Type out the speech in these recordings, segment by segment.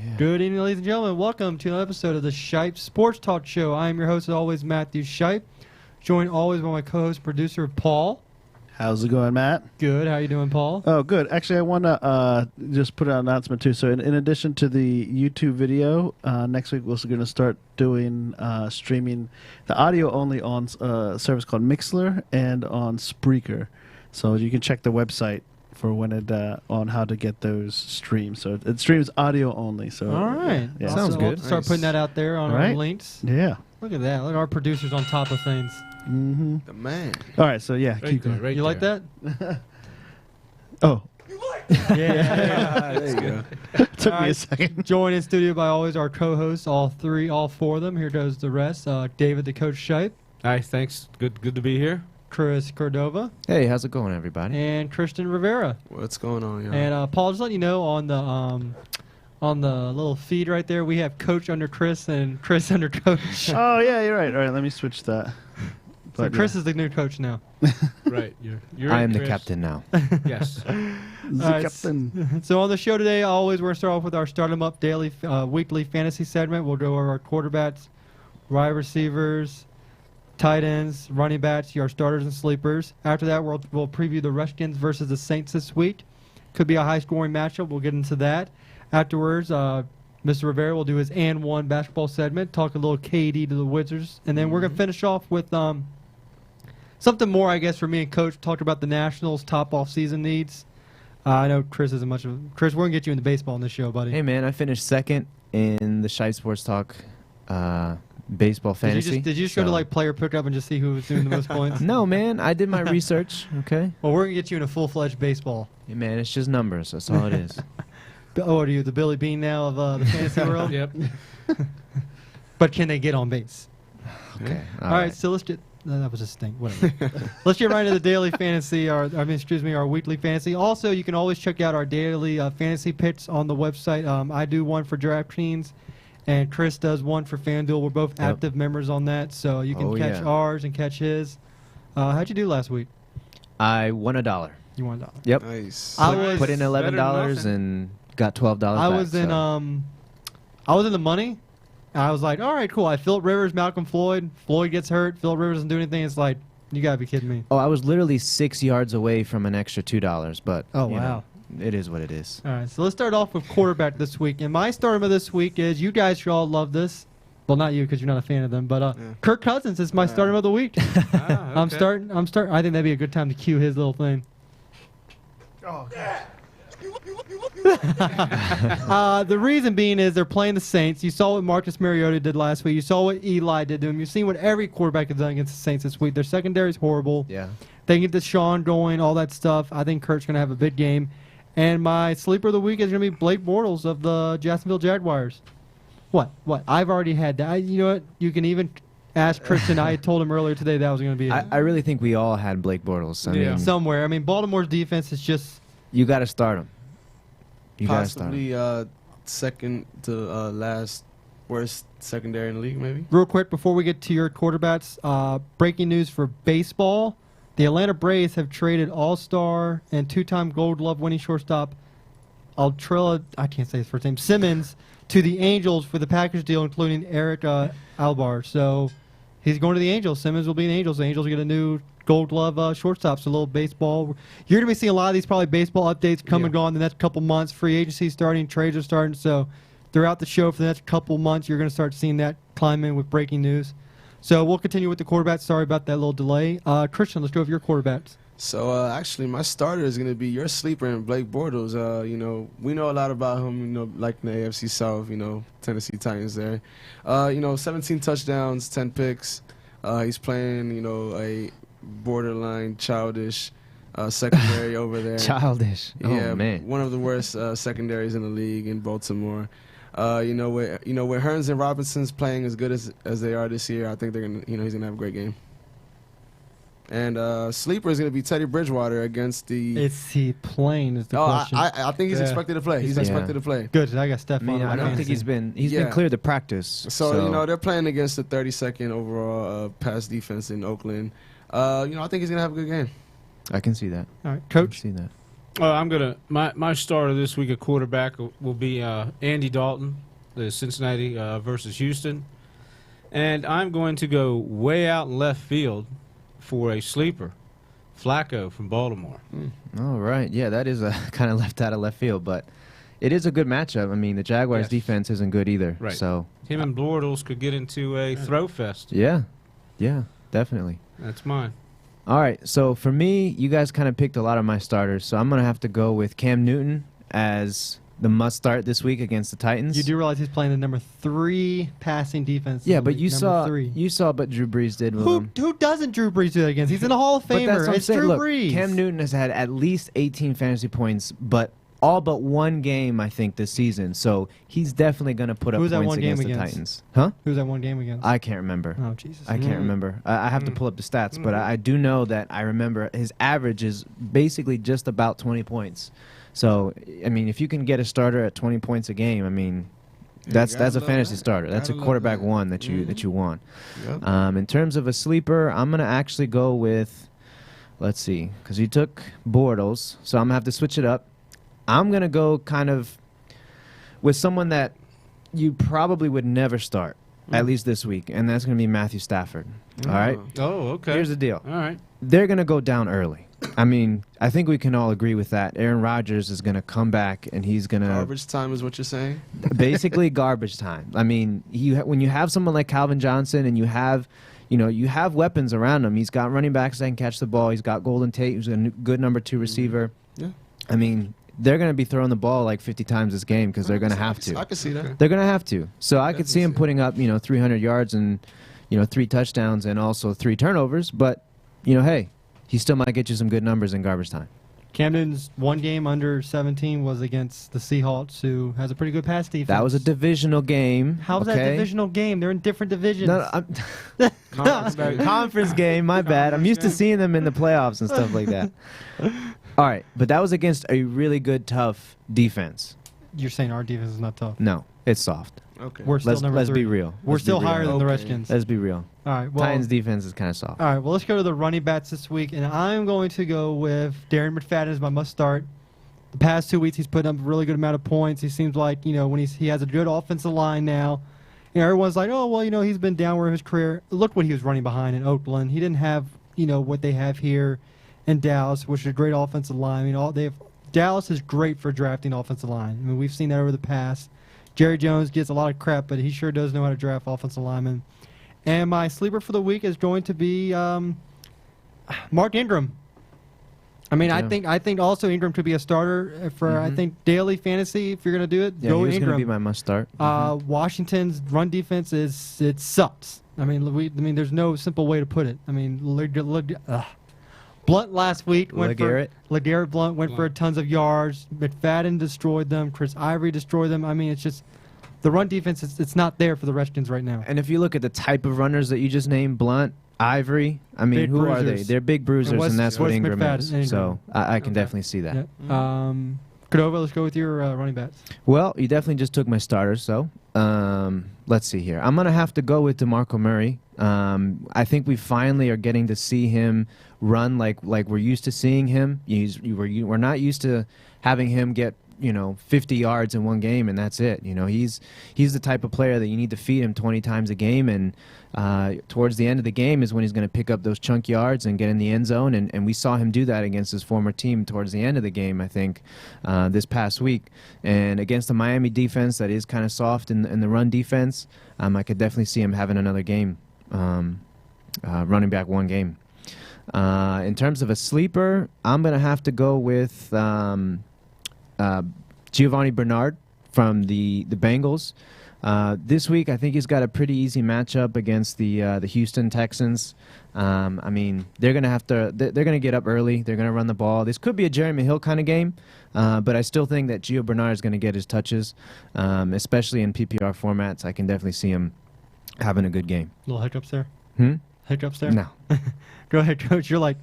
yeah. Good evening, ladies and gentlemen. Welcome to another episode of the Shipe Sports Talk Show. I am your host, as always, Matthew Shipe. Joined always by my co-host, producer, Paul. How's it going, Matt? Good. How you doing, Paul? Oh, good. Actually, I want to just put an announcement, too. So in addition to the YouTube video, next week we're also going to start doing streaming the audio only on a service called Mixler and on Spreaker. So you can check the website for when it on how to get those streams. So it streams audio only. So All right. Yeah. Sounds We'll good. start putting that out there on our Right. links. Yeah. Look at that. Look at our producers on top of things. Mm-hmm. The man. All right. So yeah, Right keep there, going. right You like there. that? Oh, Yeah. There you go. took All me a right. second. Joined in studio by always our co-hosts, all four of them. Here goes the rest. David, the coach, Shipe, Hi, thanks. Good to be here. Chris Cordova, Hey, how's it going, everybody? and Christian Rivera. What's going on, y'all? And Paul, just letting you know on the little feed right there, we have Coach under Chris and Chris under Coach. Oh yeah, you're right. All right, let me switch that. So But, Chris is the new coach now. Right. You're I it, am the Chris. captain now. Yes. The All right, captain. So on the show today, always we're gonna start off with our Start 'em Up daily weekly fantasy segment. We'll go over our quarterbacks, wide receivers, tight ends, running backs, your starters and sleepers. After that, we'll preview the Redskins versus the Saints this week. Could be a high-scoring matchup. We'll get into that. Afterwards, Mr. Rivera will do his and one basketball segment, talk a little KD to the Wizards, and then we're gonna finish off with something more, I guess, for me and Coach. Talk about the Nationals' top off-season needs. I know Chris isn't much of Chris, we're going to get you into baseball in this show, buddy. Hey, man, I finished second in the Shipe Sports Talk baseball fantasy. Did you just go to, so- like, player pickup and just see who was doing the most points? No, man, I did my research, okay? Well, we're going to get you into full-fledged baseball. Hey, man, it's just numbers. That's all it is. Oh, are you the Billy Bean now of the fantasy world? Yep. But can they get on base? Okay. All right, so let's get... No, that was a stink. Whatever. Let's get right into the daily fantasy, our weekly fantasy. Also, you can always check out our daily fantasy picks on the website. I do one for DraftKings, and Chris does one for FanDuel. We're both Yep. active members on that, so you can Oh, catch yeah. ours and catch his. How'd you do last week? I won $1. You won $1. Yep. Nice. I was Put in better than $11 nothing. and got $12 I back, was in so. I was in the money. I was like, all right, cool. I Phillip Rivers, Malcolm Floyd. Floyd gets hurt. Phillip Rivers doesn't do anything. It's like, you gotta be kidding me. Oh, I was literally 6 yards away from an extra $2, but Oh, you wow. know, it is what it is. All right, so let's start off with quarterback this week. And my start of this week is, you guys should all love this. Well, not you because you're not a fan of them, but Yeah. Kirk Cousins is my start of the week. Ah, I'm okay. starting. I think that'd be a good time to cue his little thing. Oh, The reason being is they're playing the Saints. You saw what Marcus Mariota did last week. You saw what Eli did to him. You've seen what every quarterback has done against the Saints this week. Their secondary is horrible. Yeah. They can get Deshaun going, all that stuff. I think Kirk's going to have a big game. And my sleeper of the week is going to be Blake Bortles of the Jacksonville Jaguars. What? I've already had that. You know what? You can even ask Christian. I told him earlier today that was going to be it. I really think we all had Blake Bortles. I Yeah. mean, Somewhere. I mean, Baltimore's defense is just... you got to start him. You got to start him. Possibly second to last worst secondary in the league, maybe. Real quick, before we get to your quarterbacks, breaking news for baseball. The Atlanta Braves have traded all-star and two-time Gold Glove winning shortstop I can't say his first name, Simmons, to the Angels for the package deal, including Eric Albar. So he's going to the Angels. Simmons will be in the Angels. The Angels will get a new Gold Glove shortstop, so a little baseball. You're going to be seeing a lot of these probably baseball updates come and go in the next couple months. Free agency starting, trades are starting. So throughout the show for the next couple months, you're going to start seeing that climb in with breaking news. So we'll continue with the quarterbacks. Sorry about that little delay. Christian, let's go with your quarterbacks. So actually, my starter is going to be your sleeper in Blake Bortles. We know a lot about him. Like in the AFC South. Tennessee Titans there. 17 touchdowns, 10 picks. He's playing. A borderline childish secondary over there. Childish. Yeah, Oh, man. one of the worst secondaries in the league in Baltimore. Where Hearns and Robinson's playing as good as they are this year, I think they're gonna, he's gonna have a great game. And sleeper is gonna be Teddy Bridgewater against the. Is he playing? Is the question. I think he's Yeah. expected to play. He's expected to play. Good. I got Steph I mean, on I don't fantasy. think he's Yeah. been cleared to practice. So they're playing against the 32nd overall pass defense in Oakland. I think he's gonna have a good game. I can see that. All right, I can Coach. see that. My starter this week at quarterback will be Andy Dalton, the Cincinnati versus Houston, and I'm going to go way out in left field for a sleeper, Flacco from Baltimore. All right. Yeah, that is kind of left out of left field, but it is a good matchup. I mean, the Jaguars' Yes. defense isn't good either. Right. So Him and Bortles could get into a throw fest. yeah, definitely. That's mine. All right. So for me, you guys kind of picked a lot of my starters, so I'm gonna have to go with Cam Newton as the must start this week against the Titans. You do realize he's playing the number 3 passing defense. in Yeah, the but league, you number saw 3. what Drew Brees did with him. Who doesn't Drew Brees do that against? He's in the Hall of But that's Famer. what I'm It's saying. Drew Look, Brees. Cam Newton has had at least 18 fantasy points, but all but one game, I think, this season. So he's definitely going to put up Who's that points one game against the against? Titans. Huh? Who's that one game against? I can't remember. Oh, Jesus. I can't remember. I have to pull up the stats, but I do know that I remember his average is basically just about 20 points. So, I mean, if you can get a starter at 20 points a game, I mean, that's gotta a love fantasy that. starter. That's a Gotta love quarterback that. one that you want. Yep. In terms of a sleeper, I'm going to actually go with, let's see, because you took Bortles, so I'm going to have to switch it up. I'm going to go kind of with someone that you probably would never start, at least this week, and that's going to be Matthew Stafford. All right? Oh, okay. Here's the deal. All right. They're going to go down early. I mean, I think we can all agree with that. Aaron Rodgers is going to come back, and he's going to Garbage time is what you're saying? basically garbage time. I mean, when you have someone like Calvin Johnson and you have weapons around him. He's got running backs that can catch the ball. He's got Golden Tate, who's a good number 2 receiver. Yeah. I mean, they're going to be throwing the ball like 50 times this game because they're going to have to. I can see that. They're going to have to. So I could see him Definitely putting up, 300 yards and, 3 touchdowns and also 3 turnovers. But, hey, he still might get you some good numbers in garbage time. Cam Newton's one game under 17 was against the Seahawks, who has a pretty good pass defense. That was a divisional game. How's that divisional game? They're in different divisions. No, conference game. My bad. I'm used to seeing them in the playoffs and stuff like that. All right, but that was against a really good, tough defense. You're saying our defense is not tough. No, it's soft. Okay. We're still number Let's 3. be real. We're Let's be still real. higher than the Okay. Redskins. Let's be real. All right. Well, Titans defense is kind of soft. all right. Well, let's go to the running backs this week, and I'm going to go with Darren McFadden as my must start. The past 2 weeks, he's put up a really good amount of points. He seems like when he has a good offensive line now. Everyone's like, oh well, he's been downward in his career. Look what he was running behind in Oakland. He didn't have what they have here in Dallas, which is a great offensive line. Dallas is great for drafting offensive line. I mean, we've seen that over the past. Jerry Jones gets a lot of crap, but he sure does know how to draft offensive linemen. And my sleeper for the week is going to be Mark Ingram. I mean, Yeah. I think also Ingram could be a starter for I think daily fantasy. If you're going to do it, Yeah, go he was going to Ingram. be my must start. Washington's run defense it sucks. I mean, there's no simple way to put it. I mean, Blunt last week LeGarrette Blunt went for tons of yards. McFadden destroyed them. Chris Ivory destroyed them. I mean, it's just the run defense. It's not there for the Redskins right now. And if you look at the type of runners that you just named, Blunt, Ivory, I mean, Big who are they? bruisers. They're big bruisers, Wes- and that's what Wes Ingram McFadden- is. Ingram. So I can Okay. definitely see that. Yeah. Cordova, let's go with your running backs. Well, you definitely just took my starters, so let's see here. I'm going to have to go with DeMarco Murray. I think we finally are getting to see him run like we're used to seeing him. We're not used to having him get 50 yards in one game and that's it. He's the type of player that you need to feed him 20 times a game, and towards the end of the game is when he's going to pick up those chunk yards and get in the end zone, and we saw him do that against his former team towards the end of the game, I think, this past week. And against the Miami defense that is kind of soft in the run defense, I could definitely see him having another game, running back one game. In terms of a sleeper, I'm going to have to go with Giovanni Bernard from the Bengals. This week, I think he's got a pretty easy matchup against the Houston Texans. I mean, they're gonna get up early. They're gonna run the ball. This could be a Jeremy Hill kind of game, but I still think that Gio Bernard is gonna get his touches, especially in PPR formats. I can definitely see him having a good game. Little hiccups there. Hiccups there. No. Go ahead, Coach. You're like.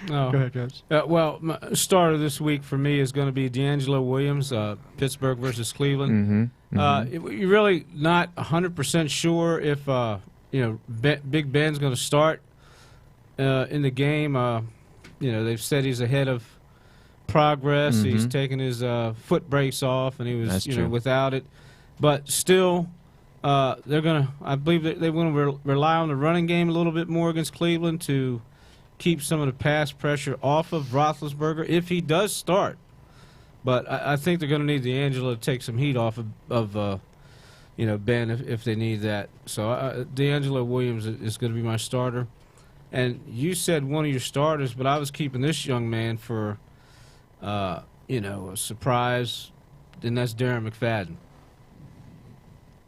Oh. Go ahead, Coach. Well, my starter this week for me is going to be D'Angelo Williams, Pittsburgh versus Cleveland. You're really not 100% sure if Big Ben's going to start in the game. They've said he's ahead of progress. He's Mhm. taken his foot brace off, and he was That's you know true. without it. But still, they're gonna. I believe that they're going to rely on the running game a little bit more against Cleveland to keep some of the pass pressure off of Roethlisberger if he does start. But I think they're going to need D'Angelo to take some heat off of Ben if they need that. So D'Angelo Williams is going to be my starter. And you said one of your starters, but I was keeping this young man for, a surprise, and that's Darren McFadden.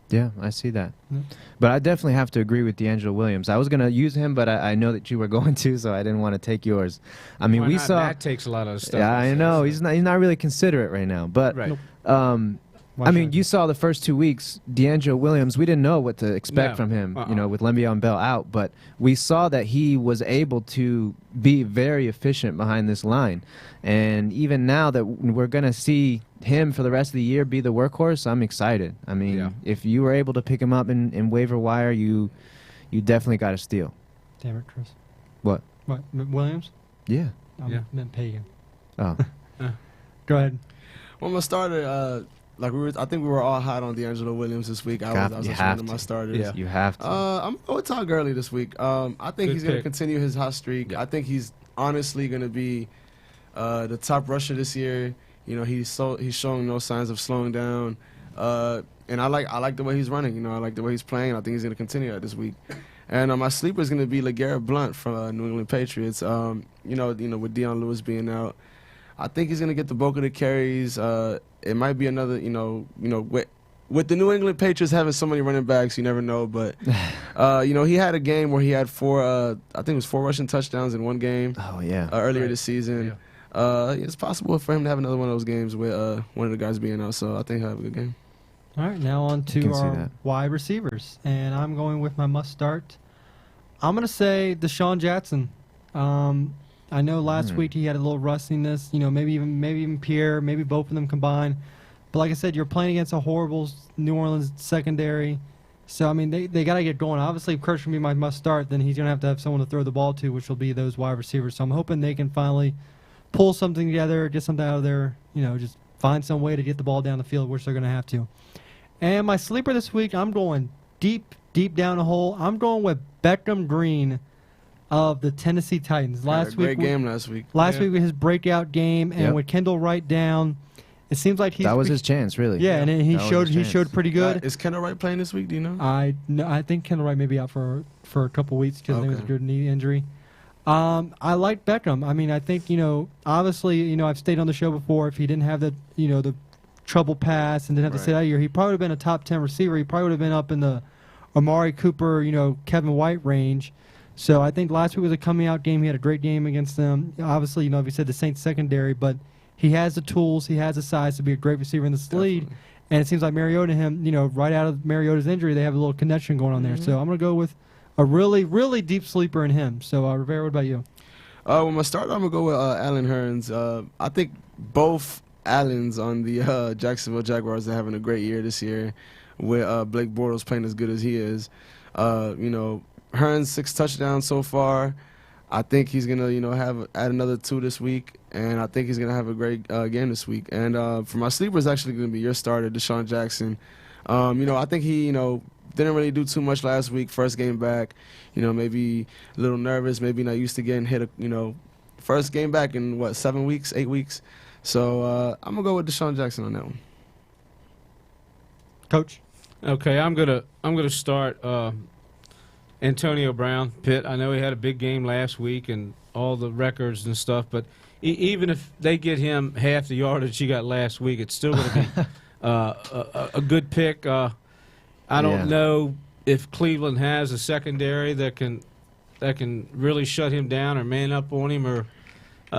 Yeah, I see that. Yeah. But I definitely have to agree with D'Angelo Williams. I was going to use him, but I know that you were going to, so I didn't want to take yours. I mean, Why we not? saw. That takes a lot of stuff. Yeah, I know. He's not really considerate right now. But Right. Nope. I mean, you saw the first 2 weeks, D'Angelo Williams, we didn't know what to expect No. from him, Uh-uh. with Le'Veon Bell out, but we saw that he was able to be very efficient behind this line. And even now that we're going to see him for the rest of the year be the workhorse, I'm excited. I mean, Yeah. if you were able to pick him up in waiver wire, you definitely got a steal. Damn it, Chris. What? What? Williams? Yeah. I Yeah. meant Pagan. Oh. Go ahead. Well, my starter, I think we were all hot on D'Angelo Williams this week. I was You actually one have of my to. starters. Yeah. You have to. I'm going with Todd Gurley this week. I think Good he's going to pick. continue his hot streak. Yeah. I think he's honestly going to be the top rusher this year. He's showing no signs of slowing down. And I like the way he's running. I like the way he's playing. I think he's going to continue that this week. And my sleeper is going to be LeGarrette Blount from New England Patriots. With Deion Lewis being out, I think he's going to get the bulk of the carries. It might be another, with the New England Patriots having so many running backs, you never know. But, he had a game where he had four rushing touchdowns in one game Oh, yeah. earlier Right. this season. It's possible for him to have another one of those games with one of the guys being out. So I think he'll have a good game. All right, now on to can see our that. wide receivers, and I'm going with my must start. I'm going to say Deshaun Jackson. I know last week he had a little rustiness, maybe even Pierre, maybe both of them combined. But like I said, you're playing against a horrible New Orleans secondary. So, I mean, they got to get going. Obviously, if Kirsch can be my must start, then he's going to have someone to throw the ball to, which will be those wide receivers. So I'm hoping they can finally pull something together, get something out of there, just find some way to get the ball down the field, which they're going to have to. And my sleeper this week, I'm going deep down the hole. I'm going with Beckham Green of the Tennessee Titans. Had a great game last week. Last Yeah. week was his breakout game, and Yep. with Kendall Wright down, it seems like That was his chance, really. yeah, and he That was showed his he chance. showed pretty good. Is Kendall Wright playing this week? Do you know? I think Kendall Wright may be out for a couple weeks because I think it was a Okay. good knee injury. I like Beckham. I mean, I think obviously I've stayed on the show before. If he didn't have the the trouble pass and didn't have to Right. sit out here, he probably would have been a top 10 receiver. He probably would have been up in the Amari Cooper, Kevin White range. So I think last week was a coming out game. He had a great game against them. Obviously, if you said the Saints secondary, but he has the tools, he has the size to be a great receiver in this league. Definitely. And it seems like Mariota and him, right out of Mariota's injury, they have a little connection going on there. So I'm going to go with a really, really deep sleeper in him. So, Rivera, what about you? When my starter, I'm going to go with Allen Hurns. I think both Allens on the Jacksonville Jaguars are having a great year this year with Blake Bortles playing as good as he is. Hurns 6 touchdowns so far. I think he's gonna add another 2 this week, and I think he's gonna have a great game this week. And for my sleeper is actually gonna be your starter, Deshaun Jackson. I think he didn't really do too much last week, first game back. Maybe a little nervous, maybe not used to getting hit. First game back in 7 weeks, 8 weeks. So I'm gonna go with Deshaun Jackson on that one. Coach? Okay, I'm gonna start Antonio Brown, Pitt. I know he had a big game last week and all the records and stuff, but even if they get him half the yardage he got last week, it's still going to be a good pick. I don't Yeah. know if Cleveland has a secondary that can really shut him down or man up on him, or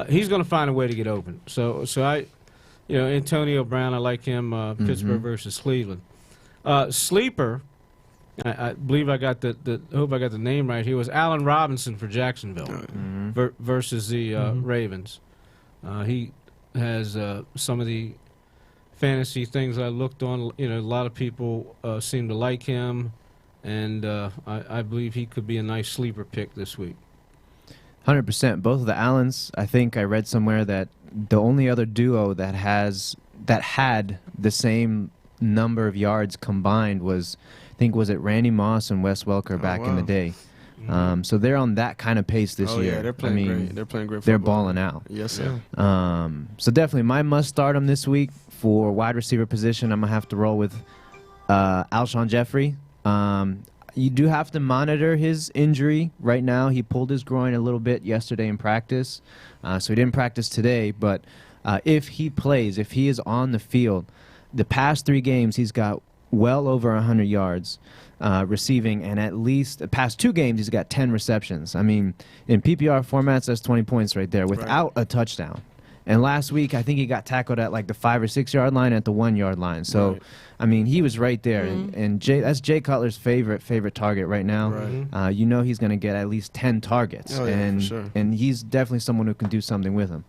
he's going to find a way to get open. So I, Antonio Brown, I like him. Pittsburgh versus Cleveland. Sleeper. I believe I got I hope I got the name right here. Was Allen Robinson for Jacksonville versus the Ravens. He has some of the fantasy things I looked on. A lot of people seem to like him, and I believe he could be a nice sleeper pick this week. 100%. Both of the Allens, I think I read somewhere that the only other duo that had the same number of yards combined was, I think, was it Randy Moss and Wes Welker back in the day. So they're on that kind of pace this year. Yeah, they're playing great. They're playing great They're football. balling out. Yes, sir. So definitely my must start 'em this week for wide receiver position. I'm going to have to roll with Alshon Jeffrey. You do have to monitor his injury right now. He pulled his groin a little bit yesterday in practice, so he didn't practice today. But if he plays, if he is on the field, the past 3 games he's got well over 100 yards receiving, and at least the past 2 games he's got 10 receptions. I mean, in PPR formats, that's 20 points right there without a touchdown. And last week, I think he got tackled at like the 5 or 6 yard line, at the 1 yard line. So, I mean, he was right there. And that's Jay Cutler's favorite target right now. Right. You know he's going to get at least 10 targets. Oh, yeah, and for sure. and he's definitely someone who can do something with him.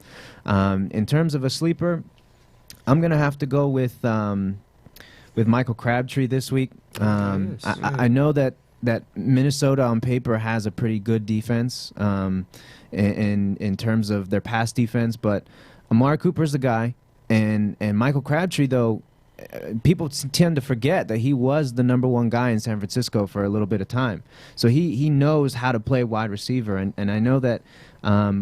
In terms of a sleeper, I'm going to have to go with Michael Crabtree this week. I know that Minnesota on paper has a pretty good defense in terms of their pass defense, but Amari Cooper's the guy, and Michael Crabtree, though, people tend to forget that he was the #1 guy in San Francisco for a little bit of time. So he knows how to play wide receiver, and I know that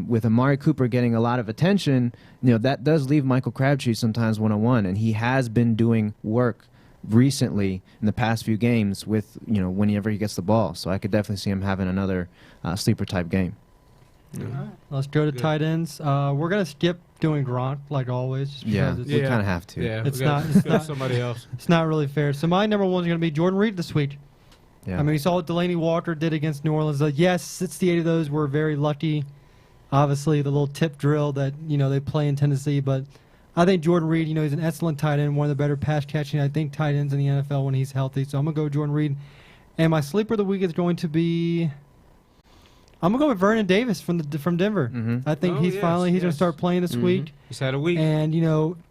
with Amari Cooper getting a lot of attention, that does leave Michael Crabtree sometimes one-on-one, and he has been doing work recently in the past few games with whenever he gets the ball. So I could definitely see him having another sleeper type game. All right, let's go to tight ends. We're gonna skip doing Gronk like always. Just because We kind of have to. Yeah, It's we gotta not- go to somebody else. It's not really fair. So my #1 is gonna be Jordan Reed this week. Yeah. I mean, we saw what Delaney Walker did against New Orleans. Yes, 68 of those were very lucky. Obviously, the little tip drill that they play in Tennessee, but I think Jordan Reed, he's an excellent tight end, one of the better pass catching, I think, tight ends in the NFL when he's healthy. So I'm going to go Jordan Reed. And my sleeper of the week is going to be, I'm going to go with Vernon Davis from Denver. I think he's going to start playing this week. He's had a week. And,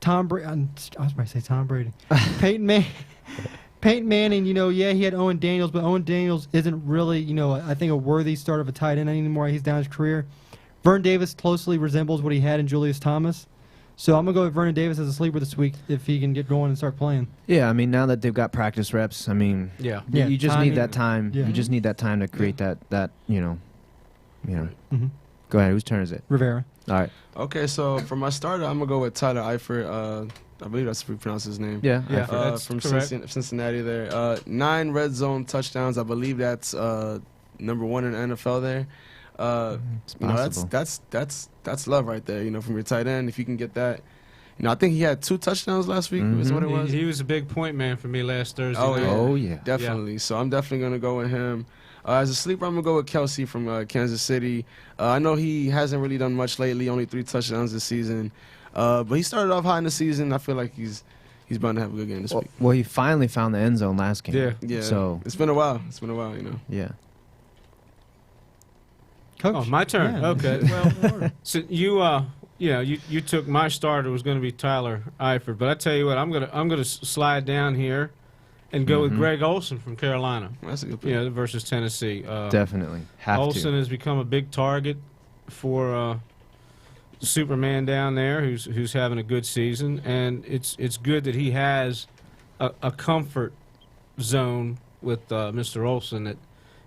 Tom Brady, I was about to say Tom Brady. Peyton Manning, he had Owen Daniels, but Owen Daniels isn't really, I think a worthy start of a tight end anymore. He's down his career. Vernon Davis closely resembles what he had in Julius Thomas. So I'm going to go with Vernon Davis as a sleeper this week if he can get going and start playing. Yeah, I mean, now that they've got practice reps, I mean, you just need that time. Yeah. You just need that time to create that. Mm-hmm. Go ahead. Whose turn is it? Rivera. All right. Okay, so for my starter, I'm going to go with Tyler Eifert. I believe that's how you pronounce his name. Yeah. Yeah. Eifert. From correct. Cincinnati there. 9 red zone touchdowns. I believe that's #1 in the NFL there. It's possible. That's love right there. From your tight end, if you can get that. I think he had 2 touchdowns last week. Is what it was. He was a big point man for me last Thursday Oh, night. yeah. Oh yeah. Definitely. So I'm definitely gonna go with him. As a sleeper, I'm gonna go with Kelsey from Kansas City. I know he hasn't really done much lately. Only 3 touchdowns this season. But he started off high in the season. I feel like he's bound to have a good game this week. Well, he finally found the end zone last game. Yeah. Yeah. So it's been a while. yeah. Coach. Oh, my turn. Yeah. Okay. Well, so you took my starter was going to be Tyler Eifert, but I tell you what, I'm gonna slide down here and go with Greg Olsen from Carolina. That's a good pick. Versus Tennessee. Definitely have Olsen to. has become a big target for Superman down there, who's having a good season, and it's good that he has a comfort zone with Mr. Olsen that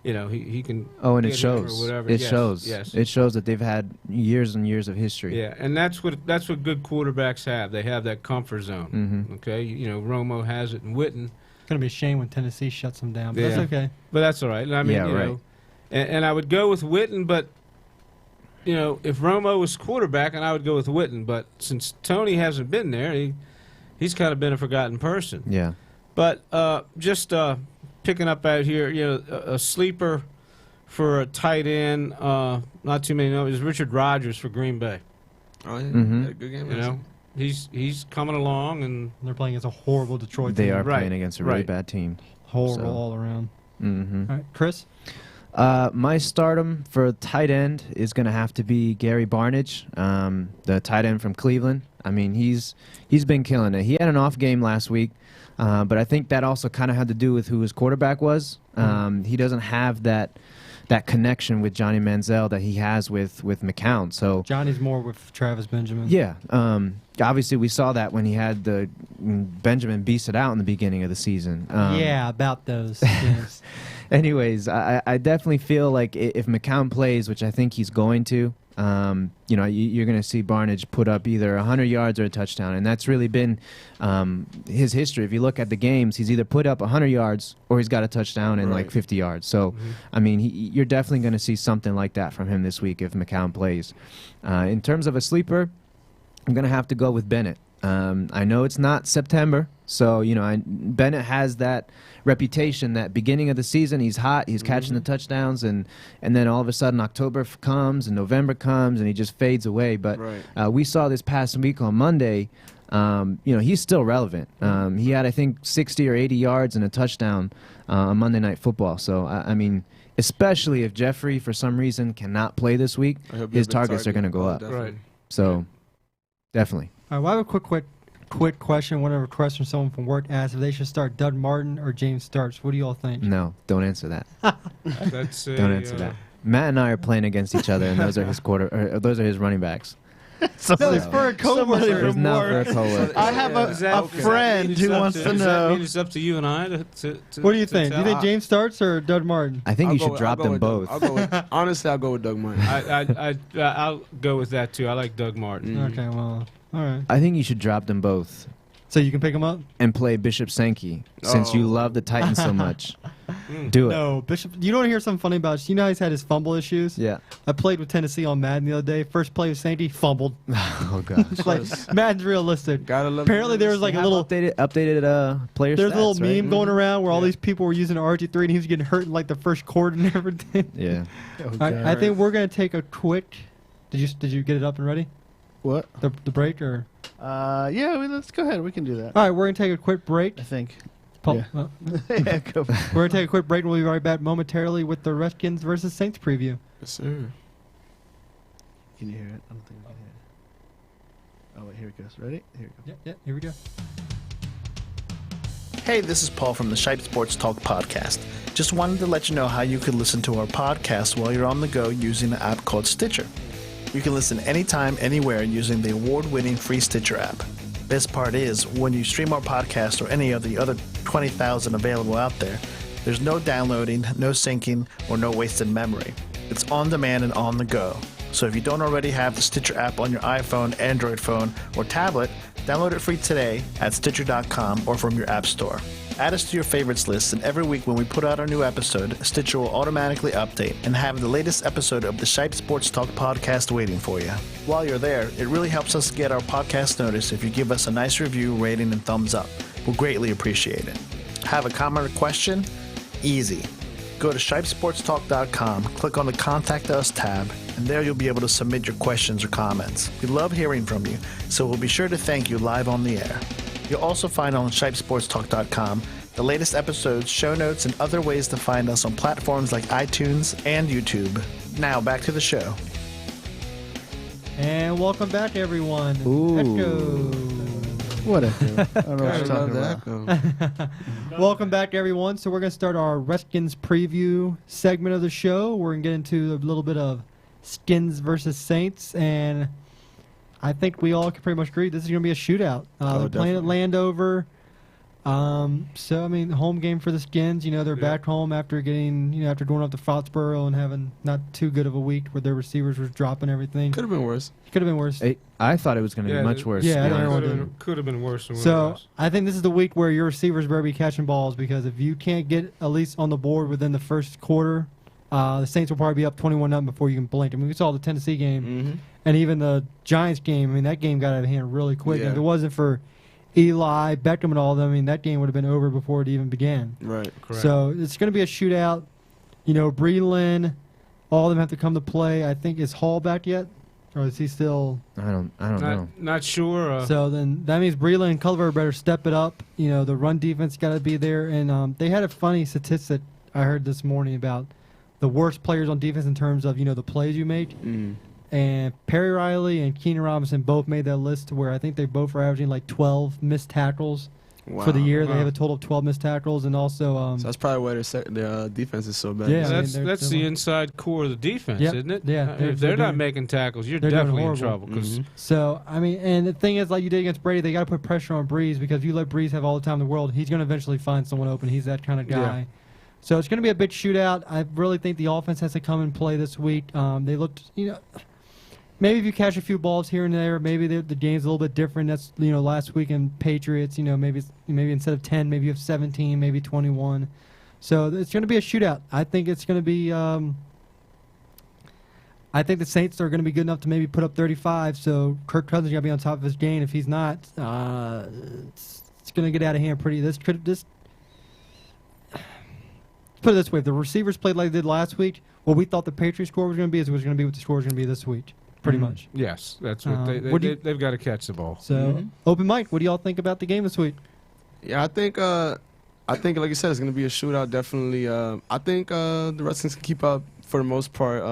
he can. Oh, and it get him or shows. whatever. It Yes, shows. Yes. It shows that they've had years and years of history. Yeah, and that's what good quarterbacks have. They have that comfort zone. Okay, Romo has it in Witten. It's going to be a shame when Tennessee shuts them down, but Yeah. that's okay. But that's all right. I mean, Yeah, right. And I would go with Witten, but if Romo was quarterback, and I would go with Witten. But since Tony hasn't been there, he's kind of been a forgotten person. Yeah. But just picking up out here, a sleeper for a tight end. Not too many know is Richard Rodgers for Green Bay. Oh yeah. Mhm. Had a good game. He's coming along, and They're playing against a horrible Detroit They team. are Right. playing against a really Right. bad team. Horrible So. all around. Mm-hmm. All right, Chris? My stardom for tight end is going to have to be Gary Barnidge, the tight end from Cleveland. I mean, he's been killing it. He had an off game last week, but I think that also kind of had to do with who his quarterback was. He doesn't have that that connection with Johnny Manziel that he has with McCown. So Johnny's more with Travis Benjamin. yeah, obviously we saw that when he had the Benjamin beast it out in the beginning of the season. Yeah, about those. Yes. Anyways, I definitely feel like if McCown plays, which I think he's going to, you're going to see Barnidge put up either 100 yards or a touchdown, and that's really been his history. If you look at the games, he's either put up 100 yards or he's got a touchdown and like 50 yards. So, I mean, you're definitely going to see something like that from him this week if McCown plays. In terms of a sleeper, I'm going to have to go with Bennett. I know it's not September, so Bennett has that reputation that beginning of the season he's hot, he's catching the touchdowns, and then all of a sudden October comes and November comes and he just fades away. But we saw this past week on Monday, he's still relevant. He had, I think, 60 or 80 yards and a touchdown on Monday Night Football. So, I mean, especially if Jeffrey, for some reason, cannot play this week, his targets are going to go up. Right. So, definitely. All right, well, I have a quick question. One of a request from someone from work asked if they should start Doug Martin or James Starks. What do you all think? No, don't answer that. That's Don't answer that. Matt and I are playing against each other, and those are those are his running backs. No, it's for a coworker. It's not for a coworker. I have a friend who wants to Does that know. mean it's up to you and I to What do you think? Do you tell? think James Starks or Doug Martin? I think you should drop them both. Honestly, I'll go with Doug Martin. I'll go with that too. I like Doug Martin. Okay, well, all right. I think you should drop them both So you can pick him up? and play Bishop Sankey since you love the Titans so much. Do it. No, Bishop. You don't hear something funny about? You know how he's had his fumble issues. Yeah. I played with Tennessee on Madden the other day. First play with Sankey, fumbled. Oh gosh. It's like Madden's realistic. Gotta love Apparently there was like a little updated player there's stats, a little right? meme going around where all these people were using RG3 and he was getting hurt in like the first quarter and everything. Yeah. I think we're gonna take a quick. Did you get it up and ready? What? The break or? Let's go ahead. We can do that. All right, we're gonna take a quick break. I think. Pul- Yeah. uh, Go for it. We're gonna take a quick break and we'll be right back momentarily with the Redskins versus Saints preview. Yes, sir. Can you hear it? I don't think we can hear it. Oh, wait, here it goes. Ready? Here we go. Yeah, here we go. Hey, this is Paul from the Shipe Sports Talk podcast. Just wanted to let you know how you can listen to our podcast while you're on the go using an app called Stitcher. You can listen anytime, anywhere using the award-winning free Stitcher app. Best part is, when you stream our podcast or any of the other 20,000 available out there, there's no downloading, no syncing, or no wasted memory. It's on demand and on the go. So if you don't already have the Stitcher app on your iPhone, Android phone, or tablet, download it free today at Stitcher.com or from your app store. Add us to your favorites list, and every week when we put out our new episode, Stitcher will automatically update and have the latest episode of the Shipe Sports Talk podcast waiting for you. While you're there, it really helps us get our podcast noticed if you give us a nice review, rating, and thumbs up. We'll greatly appreciate it. Have a comment or question? Easy. Go to ShipeSportsTalk.com, click on the Contact Us tab, and there you'll be able to submit your questions or comments. We love hearing from you, so we'll be sure to thank you live on the air. You'll also find on ShipeSportsTalk.com the latest episodes, show notes, and other ways to find us on platforms like iTunes and YouTube. Now, back to the show. And welcome back, everyone. Ooh. Echo. Whatever. I don't know what I you're love talking that. about. Welcome back, everyone. So we're going to start our Redskins preview segment of the show. We're going to get into a little bit of Skins versus Saints, and I think we all can pretty much agree this is going to be a shootout. They're playing at definitely. Landover. So, I mean, home game for the Skins. They're back home after getting, after going up to Foxborough and having not too good of a week where their receivers were dropping everything. Could have been worse. Could have been worse. I thought it was going to be much worse. Yeah, to be I honest. don't Could have been worse than what it So was. I think this is the week where your receivers better be catching balls, because if you can't get at least on the board within the first quarter, the Saints will probably be up 21-0 before you can blink. I mean, we saw the Tennessee game and even the Giants game. I mean, that game got out of hand really quick. Yeah. And if it wasn't for Eli, Beckham, and all of them, I mean, that game would have been over before it even began. Right. Correct. So it's going to be a shootout. Breland, all of them have to come to play. I think, is Hall back yet? Or is he still... I don't know. Not sure. So then that means Breland and Culver better step it up. The run defense got to be there. And they had a funny statistic I heard this morning about the worst players on defense in terms of, the plays you make. And Perry Riley and Keenan Robinson both made that list to where I think they both were averaging like 12 missed tackles for the Wow. year. They Wow. have a total of 12 missed tackles, and also So that's probably why their defense is so bad. Yeah, I mean, That's they're- the inside core of the defense, Yep. isn't it? Yeah, If they're they're not doing- making tackles, you're they're doing definitely in horrible. trouble. 'Cause Mhm. So, I mean, and the thing is, like you did against Brady, they got to put pressure on Breeze because if you let Breeze have all the time in the world, he's going to eventually find someone open. He's that kind of guy. Yeah. So it's going to be a big shootout. I really think the offense has to come and play this week. They looked, maybe if you catch a few balls here and there, maybe the game's a little bit different. That's, last week in Patriots, maybe instead of 10, maybe you have 17, maybe 21. So it's going to be a shootout. I think it's going to be. I think the Saints are going to be good enough to maybe put up 35. So Kirk Cousins got to be on top of his game. If he's not, it's going to get out of hand pretty. Put it this way: if the receivers played like they did last week, what we thought the Patriots score was going to be is was going to be what the score is going to be this week, pretty much. yes, that's what what do you- they've got to catch the ball. So, Open mic, what do y'all think about the game this week? Yeah, I think like you said, it's gonna be a shootout. Definitely. I think the Redskins can keep up for the most part.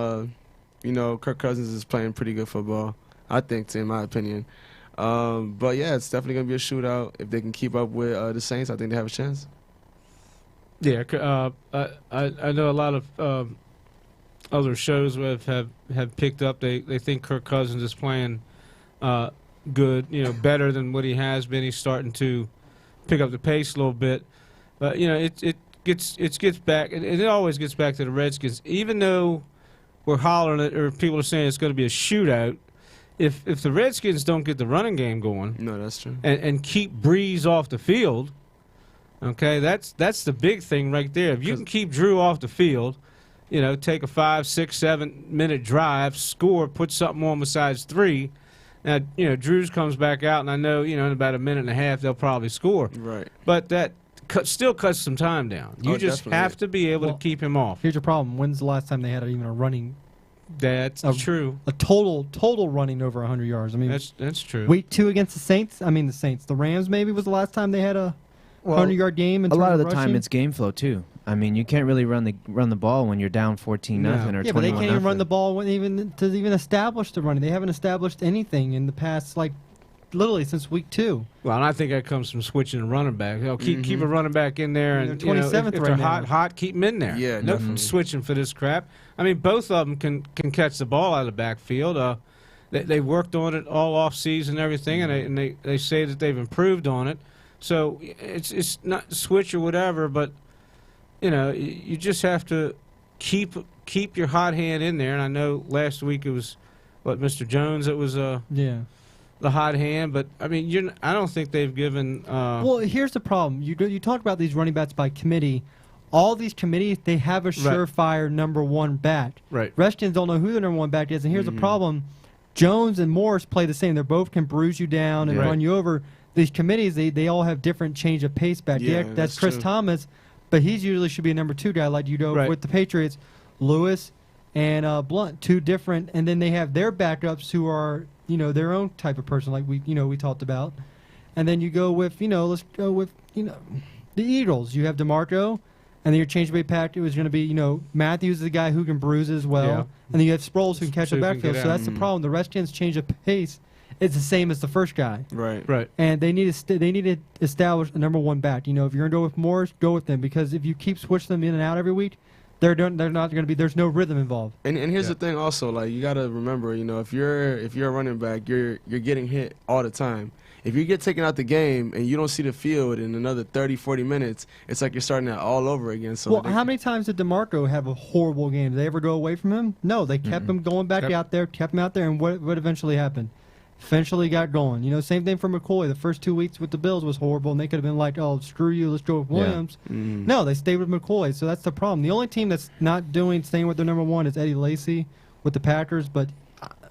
Kirk Cousins is playing pretty good football. I think, in my opinion. But yeah, it's definitely gonna be a shootout. If they can keep up with the Saints, I think they have a chance. Yeah, I know a lot of other shows have picked up. They think Kirk Cousins is playing good, better than what he has been. He's starting to pick up the pace a little bit, but it gets back, and it always gets back to the Redskins. Even though we're hollering it, or people are saying it's going to be a shootout, if the Redskins don't get the running game going, No, that's true. and keep Breeze off the field. Okay, that's the big thing right there. If you can keep Drew off the field, take a 5, 6, 7 minute drive, score, put something on besides 3. Now, Drews comes back out, and I know, in about a minute and a half they'll probably score. Right. But that still cuts some time down. You just definitely. have to be able Well, to keep him off. Here's your problem. When's the last time they had even a running, That's true. a total running over 100 yards? I mean, That's true. week 2 against the Saints. The Rams maybe was the last time they had a 100-yard game. In A lot terms of the time, rushing. it's game flow too. I mean, you can't really run the ball when you're down 14-0 No. or 21-0. Yeah, but they can't even run the ball to even establish the running. They haven't established anything in the past, literally since week 2. Well, and I think that comes from switching a running back. Keep a running back in there, And and they're 27th if right they're now. hot, keep them in there. Yeah, no definitely. switching for this crap. I mean, both of them can catch the ball out of the backfield. They worked on it all off season and everything, and they say that they've improved on it. So it's not switch or whatever, but you just have to keep your hot hand in there. And I know last week it was Mr. Jones that was Yeah. the hot hand, but I mean I don't think they've given. Well, here's the problem. You talk about these running backs by committee. All these committees, they have a surefire number 1 back. Right. Redskins don't know who their number 1 back is, and here's the problem. Jones and Morris play the same. They both can bruise you down and Right. run you over. These committees, they all have different change of pace back. Yeah, That's that's Chris true. Thomas, but he's usually should be a number 2 guy like Right. with the Patriots. Lewis and Blunt, 2 different, and then they have their backups who are their own type of person like we talked about. And then you go with let's go with the Eagles. You have DeMarco, and then your change of pace pack is going to be Matthews is the guy who can bruise as well, Yeah. and then you have Sproles who can catch So the who can backfield. get So out. that's the problem. The Redskins change of pace. It's the same as the first guy. Right. Right. And they need to establish a number 1 back. If you're going to go with Morris, go with them, because if you keep switching them in and out every week, they're not going to be. There's no rhythm involved. And here's Yeah. the thing also, you got to remember, if you're a running back, you're getting hit all the time. If you get taken out the game and you don't see the field in another 30, 40 minutes, it's like you're starting that all over again. So Well, how many times did DeMarco have a horrible game? Did they ever go away from him? No, they kept him going back Kept- out there, kept him out there, and what eventually happened? Eventually got going. Same thing for McCoy. The first 2 weeks with the Bills was horrible, and they could have been like, oh, screw you, let's go with Yeah. Williams. No, they stayed with McCoy, so that's the problem. The only team that's not staying with their number 1 is Eddie Lacy with the Packers, but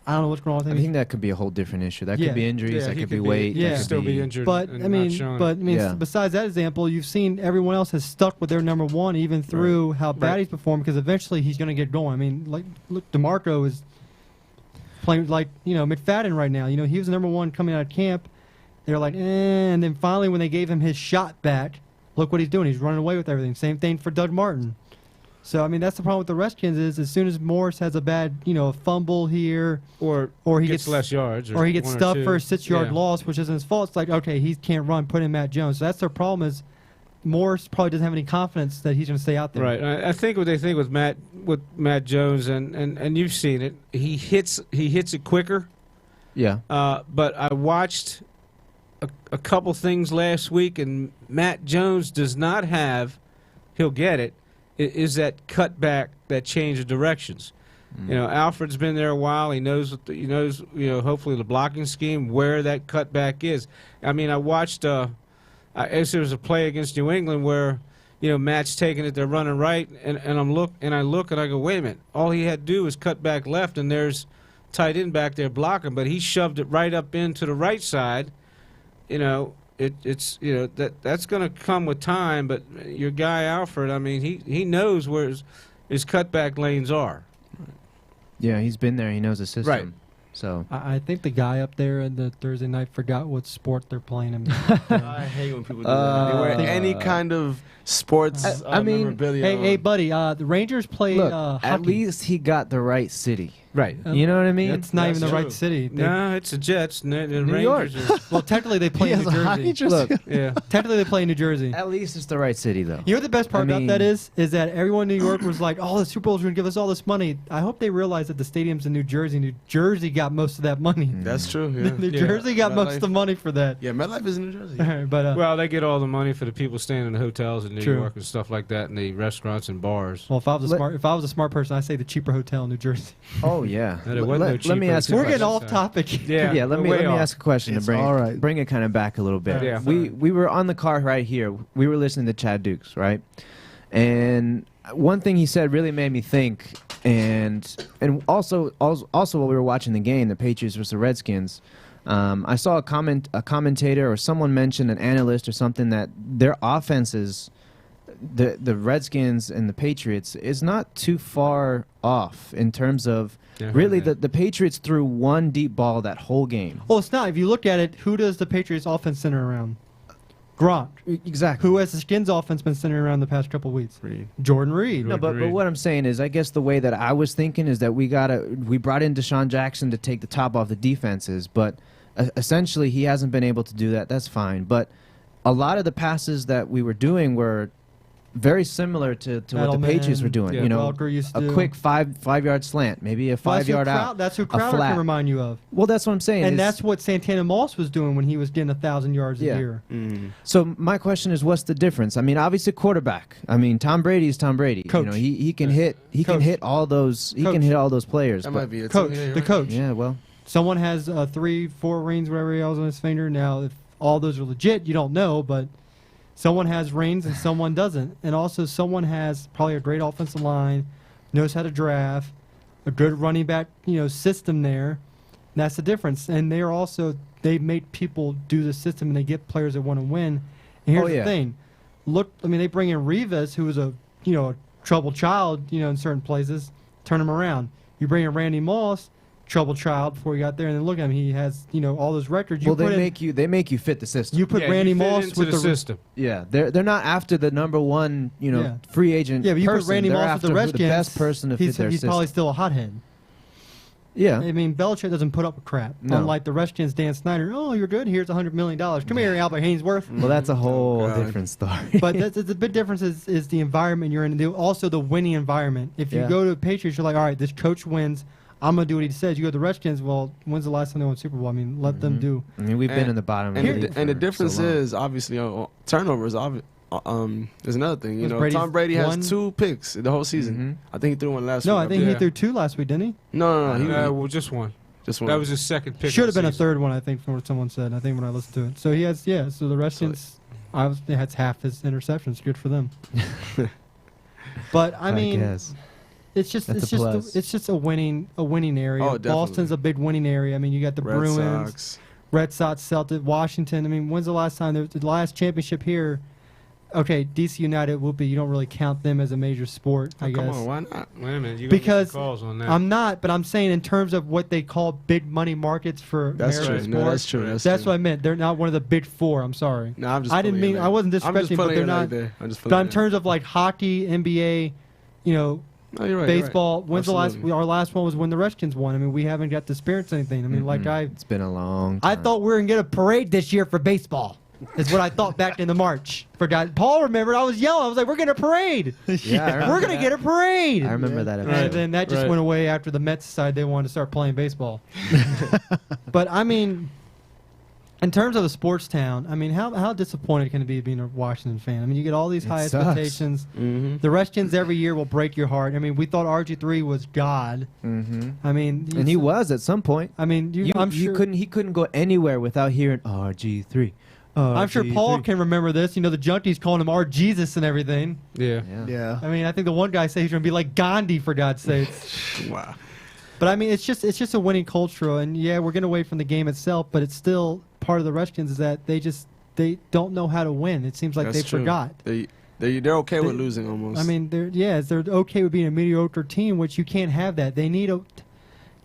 I don't know what's going on with I him. think that could be a whole different issue. That Yeah. could be injuries. Yeah, that he could be could be- weight. yeah. that Could could still be injured. But and I mean, not showing. Yeah. besides that example, you've seen everyone else has stuck with their number 1 even through how bad Right. he's performed, because eventually he's going to get going. I mean, look, DeMarco is playing like McFadden right now. He was the number 1 coming out of camp. They're like, and then finally when they gave him his shot back, look what he's doing. He's running away with everything. Same thing for Doug Martin. So I mean, that's the problem with the Redskins is as soon as Morris has a bad, fumble here, or he gets less yards, or he gets one or stuffed two. for a 6-yard Yeah. loss, which isn't his fault. It's like, okay, he can't run. Put in Matt Jones. So that's their problem is Morris probably doesn't have any confidence that he's going to stay out there. Right. I think what they think with Matt Jones, and you've seen it, he hits it quicker. Yeah. But I watched a couple things last week, and Matt Jones does not have. He'll get it. Is that cutback, that change of directions? Alfred's been there a while. He knows. Hopefully the blocking scheme where that cutback is. I mean, I watched. I guess there was a play against New England where, Matt's taking it, they're running right, and I look and I go, wait a minute. All he had to do was cut back left, and there's tight end back there blocking, but he shoved it right up into the right side. It's that's going to come with time. But your guy Alfred, I mean, he knows where his cutback lanes are. Yeah, he's been there. He knows the system. Right. So I think the guy up there in the Thursday night forgot what sport they're playing him. I hate when people do that. They wear any kind of sports I mean, memorabilia. Hey, buddy, the Rangers play look, hockey. at least he got the right city. Right. You know what I mean? It's not That's even the true. right city. No, it's the Jets. The New Rangers. Well, technically they play in New Jersey. Look, Yeah. Technically they play in New Jersey. at least it's the right city, though. You know what the best part I about mean- that is that everyone in New York was like, "Oh, the Super Bowl's going to give us all this money." I hope they realize that the stadium's in New Jersey. New Jersey got most of that money. That's true. Yeah. New Yeah. Jersey got most of the MetLife. money for that. Yeah, MetLife is in New Jersey. But Well, they get all the money for the people staying in the hotels in New True. York and stuff like that, and the restaurants and bars. if I was Let- a smart person, I'd say the cheaper hotel in New Jersey. Oh, yeah. And it wasn't no Let me cheaper ask you than a We're getting question. off topic. Yeah, let me way off. ask a question It's to all right. bring it kind of back a little bit. Yeah. We were on the car right here. We were listening to Chad Dukes, right? And one thing he said really made me think, and also while we were watching the game, the Patriots versus the Redskins, I saw a commentator or someone mentioned, an analyst or something, that their offenses, the Redskins and the Patriots, is not too far off in terms of really the Patriots threw one deep ball that whole game. Well, it's not. If you look at it, who does the Patriots offense center around? Gronk. Exactly. Who has the Skins offense been centered around the past couple of weeks? Reed. Jordan Reed. No, but Agreed. what I'm saying is, I guess the way that I was thinking is that we brought in Deshaun Jackson to take the top off the defenses, but essentially he hasn't been able to do that. That's fine, but a lot of the passes that we were doing were very similar to what the Edelman, Patriots were doing. yeah, You know, Welker used to a do. quick 5-yard slant, maybe a Well, 5-yard out. That's who a Crowder flat. can remind you of. Well, that's what I'm saying. And is- that's what Santana Moss was doing when he was getting 1,000 yards Yeah. a year. So my question is, what's the difference? I mean, obviously quarterback. I mean, Tom Brady is Tom Brady. Coach. You know, he can hit Coach. all those Coach. can hit all those players. That but- might be a Coach, team. Yeah, you're the right. coach. yeah, well, Someone has 3, 4 rings, whatever he has on his finger. Now, if all those are legit, you don't know, but someone has rings and someone doesn't. And also, someone has probably a great offensive line, knows how to draft, a good running back, system there. And that's the difference. And they've made people do the system, and they get players that want to win. And here's Oh, yeah. the thing: they bring in Rivas, who was a troubled child, in certain places, turn him around. You bring in Randy Moss, troubled child before he got there, and then look at him. He has all those records. well, they make you fit the system. You put Yeah, Randy you fit Moss into with the system. Yeah, they're not after the number one, Yeah. free agent. Yeah, but you person. put Randy They're Moss with the after who Redskins. the best person to fit he's their he's system. probably still a hothead. Yeah, I mean, Belichick doesn't put up with crap. No. Unlike the Redskins, Dan Snyder. Oh, you're good. Here's $100 million. Come here, Albert Hainsworth. well, that's a whole God. different story. But the big difference is the environment you're in. Also, the winning environment. If you Yeah. go to the Patriots, you're like, all right, this coach wins. I'm going to do what he says. You go to the Redskins, well, when's the last time they won Super Bowl? I mean, let them do. I mean, we've been And- in the bottom. And, of the the, league and the for difference so long. is obviously turnovers. Is another thing. Was Brady's Tom Brady has one- 2 picks the whole season. I think he threw one last No, week. I think Yeah. he threw 2 last week, didn't he? No. He Well, just one. just one. That was his second pick. Should of have the been a season. third one, I think, from what someone said. I think when I listened to it. So he has, so the Redskins, obviously, that's half his interceptions. Good for them. But I mean, guess. it's just That's a plus. it's just a winning area. Oh, definitely. Boston's a big winning area. I mean, you got the Red Bruins, Sox. Red Sox, Celtics, Washington. I mean, when's the last time the last championship here? Okay, DC United, whoopee. You don't really count them as a major sport, I Come guess. on, why not? Wait a minute. You Because got calls on that. I'm not, but I'm saying in terms of what they call big money markets for That's American true. No, that's sports. true. That's true. what I meant. They're not one of the big 4. I'm sorry. No, I'm just. I didn't pulling mean. your I wasn't leg. I'm just disrespecting, but pulling they're your leg not. there. I'm just But pulling in your terms of like hockey, NBA, know, No, you're right. baseball. You're right. When's the last? Absolutely. Our last one was when the Redskins won. I mean, we haven't got to experience anything. I mean, like It's been a long I time. thought we were gonna get a parade this year for baseball. Is what I thought back in the March. Forgot. Paul remembered. I was yelling. I was like, "We're getting a parade. Yeah, I remember We're gonna that. get a parade." I remember that And episode. then that just Right. went away after the Mets decided they wanted to start playing baseball. But I mean, in terms of a sports town, I mean, how disappointed can it be being a Washington fan? I mean, you get all these high sucks. expectations. Mm-hmm. The Redskins every year will break your heart. I mean, we thought RG3 was God. I mean, And he was at some point. I mean, I'm sure. He couldn't go anywhere without hearing RG3. I'm sure Paul can remember this. You know, the junkies calling him our Jesus and everything. Yeah. Yeah. I mean, I think the one guy said he's going to be like Gandhi, for God's sakes. Wow. But I mean, it's just a winning culture, and yeah, we're getting away from the game itself. But it's still part of the Redskins is that they don't know how to win. It seems like That's they true. forgot. They're okay with losing almost. I mean, they're okay with being a mediocre team, which you can't have that. They need a In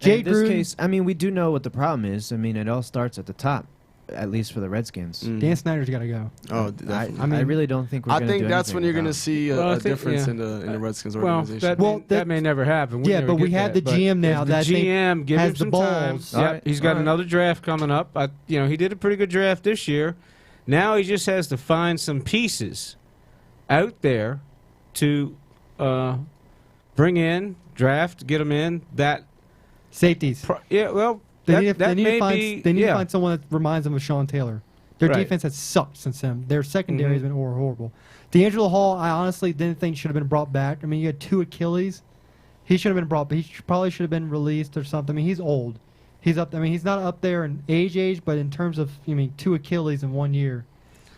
this Gruden, case, I mean, we do know what the problem is. I mean, it all starts at the top, at least for the Redskins. Mhm. Dan Snyder's got to go. Oh, I, definitely. I mean, really don't think we're I gonna think do that's anything when you're going to without see Well, I a think- difference yeah. in the Redskins Well, organization. Well, that may never happen. Yeah, never but we get have that. the But GM now if that I the think GM give has him the some time. balls. Yep, All right, he's got all right. another draft coming up. He did a pretty good draft this year. Now he just has to find some pieces out there to bring in, draft, get them in. Safeties. Yeah, well, They need, that they need may to find, be. they need yeah. to find someone that reminds them of Sean Taylor. Their Right. defense has sucked since him. Their secondary has Mhm. been horrible. D'Angelo Hall, I honestly didn't think should have been brought back. I mean, you had 2 Achilles. He should have been brought, but probably should have been released or something. I mean, he's old. He's up. I mean, he's not up there in age, but in terms of, 2 Achilles in 1 year,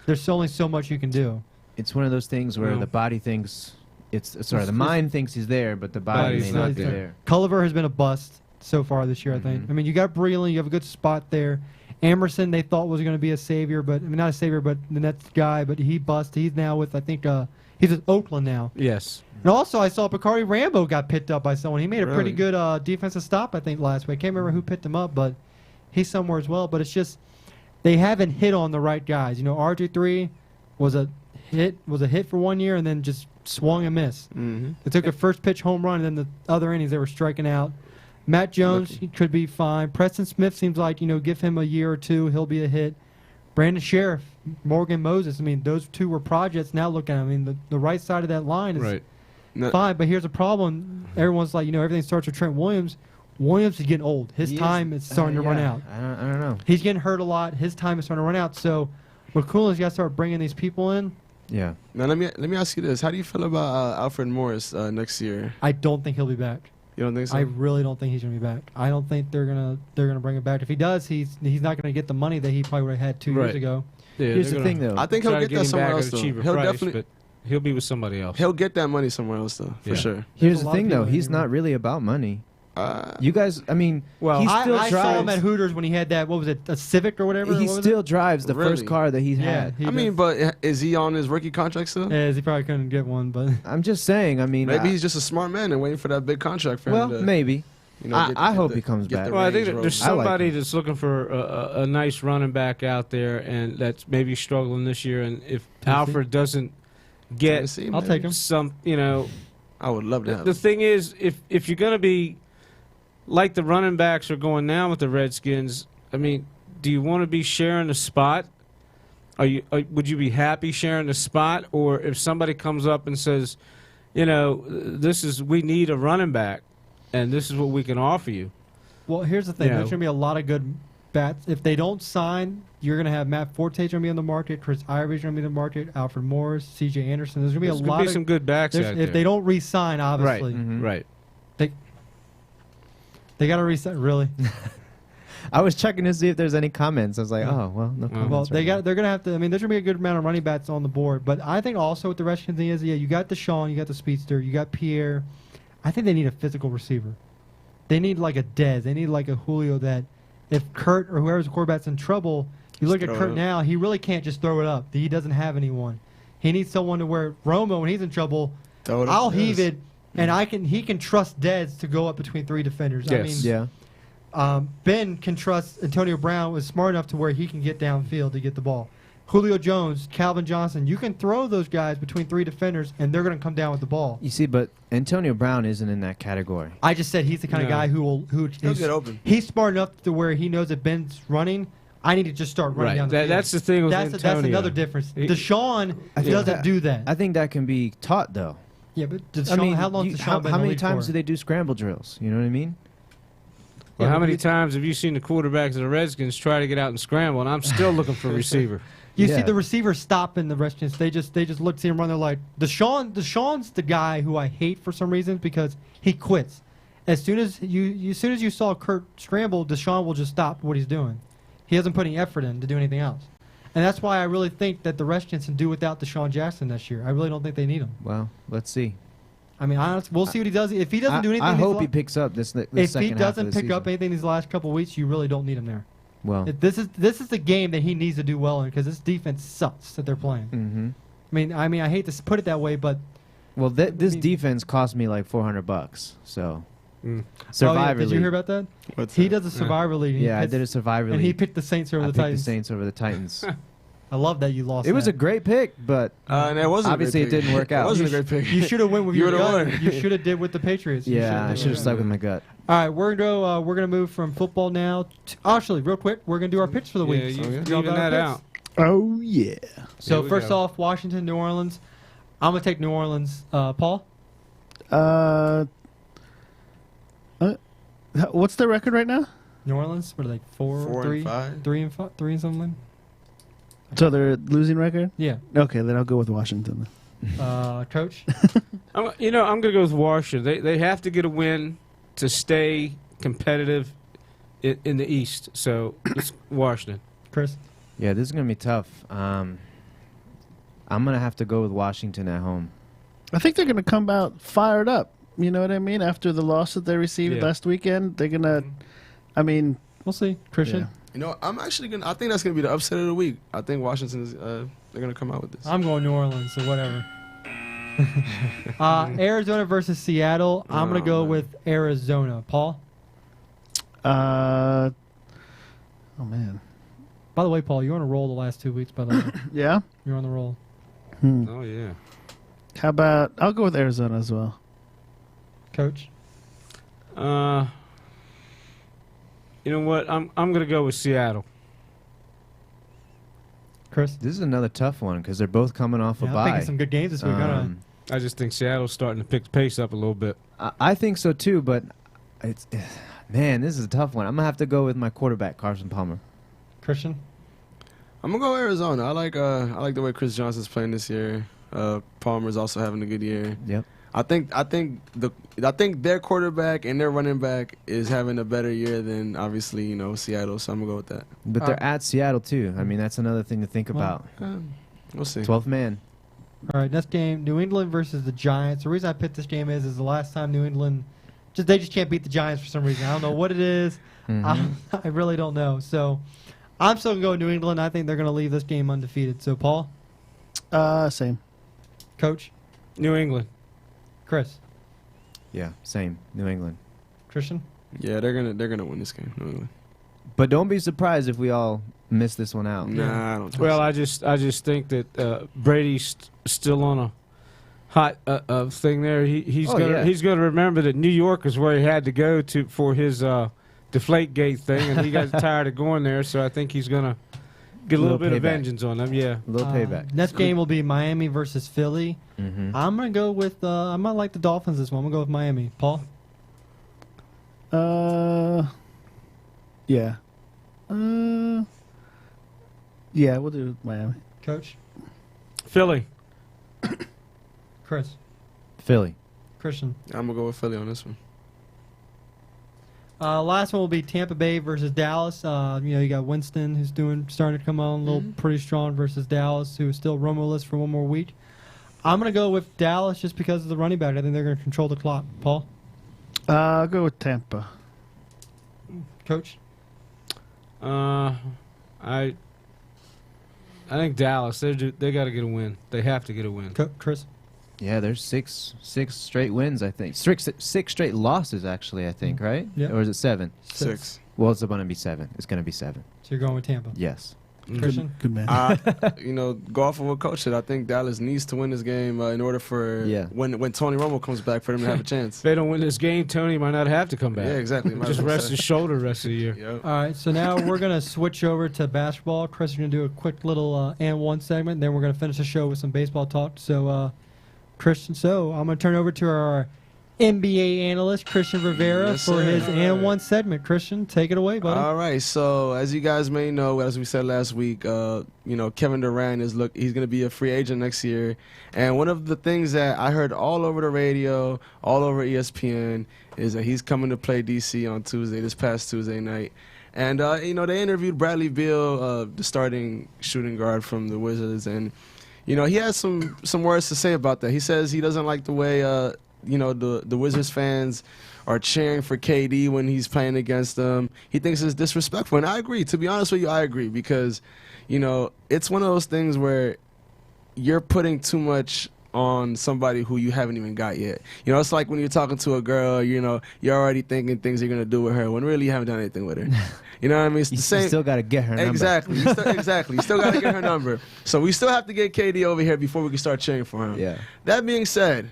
there's only so much you can do. It's one of those things where Well- the body thinks the mind thinks he's there, but the body Body's may not not be there. there. Culliver has been a bust so far this year, I think. Mhm. I mean, you got Breland, you have a good spot there. Emerson, they thought was going to be a savior, but I mean, not a savior, but the next guy. But he bust. He's now with, I think, he's with Oakland now. Yes. And also, I saw Bacardi Rambo got picked up by someone. He made a pretty Really? good defensive stop, I think, last week. I can't remember who picked him up, but he's somewhere as well. But it's just they haven't hit on the right guys. RG3 was a hit for 1 year and then just swung and missed. Mm-hmm. They took a first pitch home run, and then the other innings they were striking out. Matt Jones he could be fine. Preston Smith seems like, give him a year or two, he'll be a hit. Brandon Sheriff, Morgan Moses, I mean, those 2 were projects. Now look at them. I mean, the right side of that line is Right. fine, but here's a problem. Everyone's like, everything starts with Trent Williams. Williams is getting old. His time is starting to run yeah. out. I don't know. He's getting hurt a lot. His time is starting to run out. So McCool's got to start bringing these people in. Yeah. Now let me ask you this: how do you feel about Alfred Morris next year? I don't think he'll be back. You don't think so? I really don't think he's going to be back. I don't think they're gonna bring him back. If he does, he's not going to get the money that he probably would have had 2 years Right. ago. Yeah, Here's they're the gonna thing, though. I think try he'll to get that him somewhere back else at a though. cheaper He'll price, definitely but he'll be with somebody else. he'll get that money somewhere else though, for Yeah. sure. Here's There's a the lot of thing, though. people He's that do not really about money. Uh, You guys, I mean, Well, he still I drives. saw him at Hooters when he had that. What was it? A Civic or whatever. He What was still it? drives the Really? first car that he's Yeah. had. he I mean, does. but is he on his rookie contract still? Yeah, he probably couldn't get one, but I'm just saying. I mean, Maybe he's just a smart man and waiting for that big contract for well, him to. maybe. I hope he comes get back. the Well, I think reins that there's rolling. I like somebody him. that's looking for a nice running back out there, and that's maybe struggling this year. And if Tennessee? Alfred doesn't get Tennessee, I'll maybe? take him. some, I would love to have the him. thing is, if you're going to be like the running backs are going now with the Redskins, I mean, do you want to be sharing the spot? Would you be happy sharing the spot, or if somebody comes up and says, we need a running back, and this is what we can offer you? well, here's the thing. Yeah. There's going to be a lot of good bats. If they don't sign, you're going to have Matt Forte's going to be on the market, Chris Ivory's going to be on the market, Alfred Morris, C.J. Anderson. There's going to be There's a gonna lot be of some good backs out there. if they don't re-sign, obviously, Mhm. Right. they got to re-sign. Really? I was checking to see if there's any comments. I was like, oh, well, no comments. Well, right now. they're going to have to. I mean, there's going to be a good amount of running backs on the board. But I think also what the Redskins thing is, you got Deshaun, you got the speedster, you got Pierre. I think they need a physical receiver. They need like a Dez. They need like a Julio that if Kurt or whoever's quarterback's in trouble, you look at throw it Kurt up. now, he really can't just throw it up. He doesn't have anyone. He needs someone to where Romo, when he's in trouble, Throw it up, I'll heave yes. it, and he can trust Dez to go up between 3 defenders. Yes. I mean, Yeah. Ben can trust Antonio Brown is smart enough to where he can get downfield to get the ball. Julio Jones, Calvin Johnson. You can throw those guys between 3 defenders, and they're going to come down with the ball. You see, but Antonio Brown isn't in that category. I just said he's the kind of No. guy who He'll get open. He's smart enough to where he knows if Ben's running, I need to just start running down the field. That's the thing with That's Antonio. another difference. He- Deshaun doesn't do that. I think that can be taught, though. Yeah, but Deshaun, how long has Deshaun been how in the many league times for? do they do scramble drills? You know what I mean? Well, Yeah, how but many you- times have you seen the quarterbacks of the Redskins try to get out and scramble, and I'm still looking for a receiver? You see Yeah. the receivers stop in the Redskins. They just look to see him run. They're like Deshaun's the guy who I hate for some reasons because he quits. As soon as you saw Kurt scramble, Deshaun will just stop what he's doing. He hasn't put any effort in to do anything else. And that's why I really think that the Redskins can do without Deshaun Jackson this year. I really don't think they need him. Well, let's see. I mean, honestly, we'll see what he does. If he doesn't do anything, I these hope la- he picks up this if second he half doesn't of the pick up season. anything these last couple of weeks, you really don't need him there. Well, This is the game that he needs to do well in because this defense sucks that they're playing. mhm. I mean, I hate to put it that way, but Well, this mean- defense cost me like $400. So Mm. Survivor Did you League. hear about that? What's He that? does a Survivor League. and he Yeah, I picks- did a Survivor and he League. picked the Saints over I the picked the Titans. Saints over the Titans. I love that you lost. It was a that. great pick, but And it wasn't. Obviously a it great pick. didn't work out. It wasn't a great pick. You should have went with You your would've gut. won. You should have did with the Patriots. You yeah, I should have did. stuck with my gut. All right, we're gonna move from football now. Actually, real quick, we're gonna do our picks for the week. Yeah, you Y'all leaving got that our out. picks? Oh yeah. So Here we first go. off, Washington, New Orleans. I'm gonna take New Orleans. Paul, What's their record right now? New Orleans. What are they? 4, 4 3, and 5. 3 and 5, 3 and something. So they're losing record. Yeah. Okay, then I'll go with Washington. Coach. I'm going to go with Washington. They have to get a win to stay competitive in the East. So it's Washington. Chris. Yeah, this is gonna be tough. I'm gonna have to go with Washington at home. I think they're going to come out fired up. You know what I mean? After the loss that they received Yeah. last weekend, they're gonna. I mean, We'll see. Christian. Yeah. You know, I'm actually gonna. I think that's gonna be the upset of the week. I think Washington is. They're gonna come out with this. I'm going New Orleans, so whatever. Arizona versus Seattle. I'm gonna Oh, go man. with Arizona. Paul. oh man, By the way, Paul, you're on a roll the last 2 weeks. By the way, yeah. you're on the roll. Oh, yeah. How about I'll go with Arizona as well. Coach. You know what? I'm going to go with Seattle. Chris. This is another tough one because they're both coming off a Yeah, I'm bye. thinking some good games this week. aren't Um, I just think Seattle's starting to pick the pace up a little bit. I think so too, but it's man, this is a tough one. I'm gonna have to go with my quarterback, Carson Palmer. I? Christian. I'm gonna go Arizona. I like the way Chris Johnson's playing this year. Palmer's also having a good year. Yep. I think their quarterback and their running back is having a better year than obviously Seattle. So I'm gonna go with that. But they're at Seattle too. I mean, that's another thing to think Well, about. We'll see. 12th man. All right, next game, New England versus the Giants. The reason I picked this game is the last time New England, they just can't beat the Giants for some reason. I don't know what it is. Mhm. I really don't know. So I'm still going to go New England. I think they're going to leave this game undefeated. So, Paul, Same. Coach, New England. Chris, Yeah, same. New England. Christian. Yeah, they're gonna win this game. New England. But don't be surprised if we all miss this one out. Nah, I don't. Think Well, so. I just think that Brady's still on a hot thing there. He's Oh, gonna yeah. he's gonna remember that New York is where he had to go to for his Deflate Gate thing, and he got tired of going there. So I think he's gonna get a little bit of payback. vengeance on them. Yeah. A little payback. Next game will be Miami versus Philly. Mm-hmm. I'm going to go with, I'm going to like the Dolphins this one. I'm going to go with Miami. Paul, Yeah. Yeah, we'll do Miami. Coach, Philly. Chris, Philly. Christian. I'm gonna go with Philly on this one. Last one will be Tampa Bay versus Dallas. You got Winston, who's starting to come on a little pretty strong versus Dallas, who is still Romo-less for one more week. I'm going to go with Dallas just because of the running back. I think they're going to control the clock. Paul, I'll go with Tampa. Coach, I think Dallas. They got to get a win. They have to get a win. Chris. Yeah, there's six straight wins, I think. Six straight losses, actually, I think, right? Yeah. Or is it 7? 6. Well, it's going to be 7. It's going to be 7. So you're going with Tampa. Yes. Christian? Good man. Go off of what Coach said. I think Dallas needs to win this game in order for when Tony Romo comes back for them to have a chance. If they don't win this game, Tony might not have to come back. Yeah, exactly. Just rest his shoulder the rest of the year. Yep. All right, so now we're going to switch over to basketball. Chris is going to do a quick little and one segment, then we're going to finish the show with some baseball talk. So, Christian, I'm going to turn over to our NBA analyst, Christian Rivera, for his and one segment. Christian, take it away, buddy. All right. So, as you guys may know, as we said last week, Kevin Durant he's going to be a free agent next year. And one of the things that I heard all over the radio, all over ESPN, is that he's coming to play DC on Tuesday, this past Tuesday night. And, they interviewed Bradley Beal, the starting shooting guard from the Wizards. And, he has some words to say about that. He says he doesn't like the way, the Wizards fans are cheering for KD when he's playing against them. He thinks it's disrespectful. And I agree. To be honest with you, I agree. Because, it's one of those things where you're putting too much on somebody who you haven't even got yet. It's like when you're talking to a girl, you're already thinking things you're going to do with her when really you haven't done anything with her. You know what I mean? It's the same. You still got to get her number. Exactly. You still got to get her number. So we still have to get KD over here before we can start cheering for him. Yeah. That being said,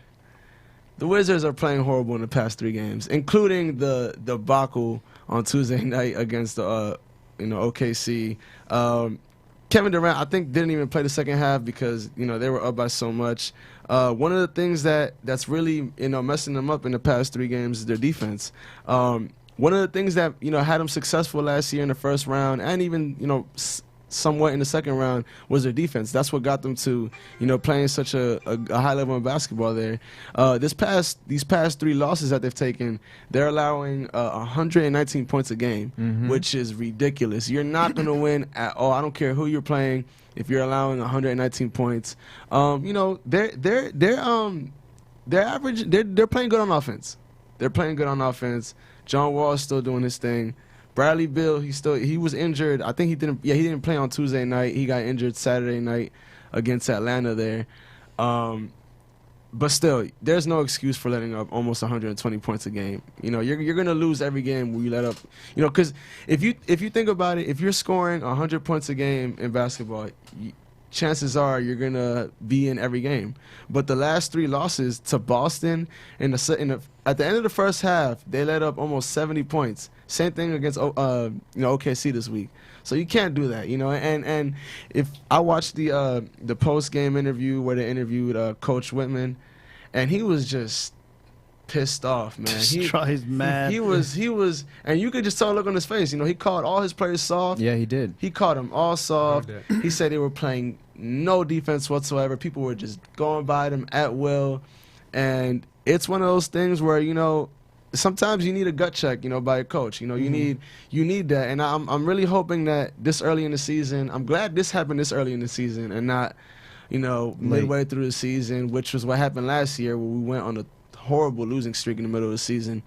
the Wizards are playing horrible in the past 3 games, including the debacle on Tuesday night against the OKC. Kevin Durant, I think, didn't even play the second half because they were up by so much. One of the things that's really messing them up in the past 3 games is their defense. One of the things that had them successful last year in the first round, and even somewhat in the second round, was their defense. That's what got them to playing such a high level of basketball there. These past 3 losses that they've taken, they're allowing 119 points a game, which is ridiculous. You're not going to win at all. I don't care who you're playing if you're allowing 119 points. They're average. They're playing good on offense. They're playing good on offense. John Wall's still doing his thing. Bradley Beal, he was injured. I think he didn't play on Tuesday night. He got injured Saturday night against Atlanta there. But still, there's no excuse for letting up almost 120 points a game. You're gonna lose every game where you let up. Because if you think about it, if you're scoring 100 points a game in basketball, chances are you're gonna be in every game. But the last 3 losses to Boston at the end of the first half, they let up almost 70 points. Same thing against OKC this week. So you can't do that, And if I watched the post game interview where they interviewed Coach Whitman, and he was just pissed off, man. He's mad. He was, and you could just tell the look on his face. He called all his players soft. Yeah, he did. He called them all soft. He said they were playing no defense whatsoever. People were just going by them at will, and it's one of those things where sometimes you need a gut check, by a coach. You need that, and I'm really hoping that this early in the season. I'm glad this happened this early in the season and not, midway through the season, which was what happened last year where we went on a horrible losing streak in the middle of the season.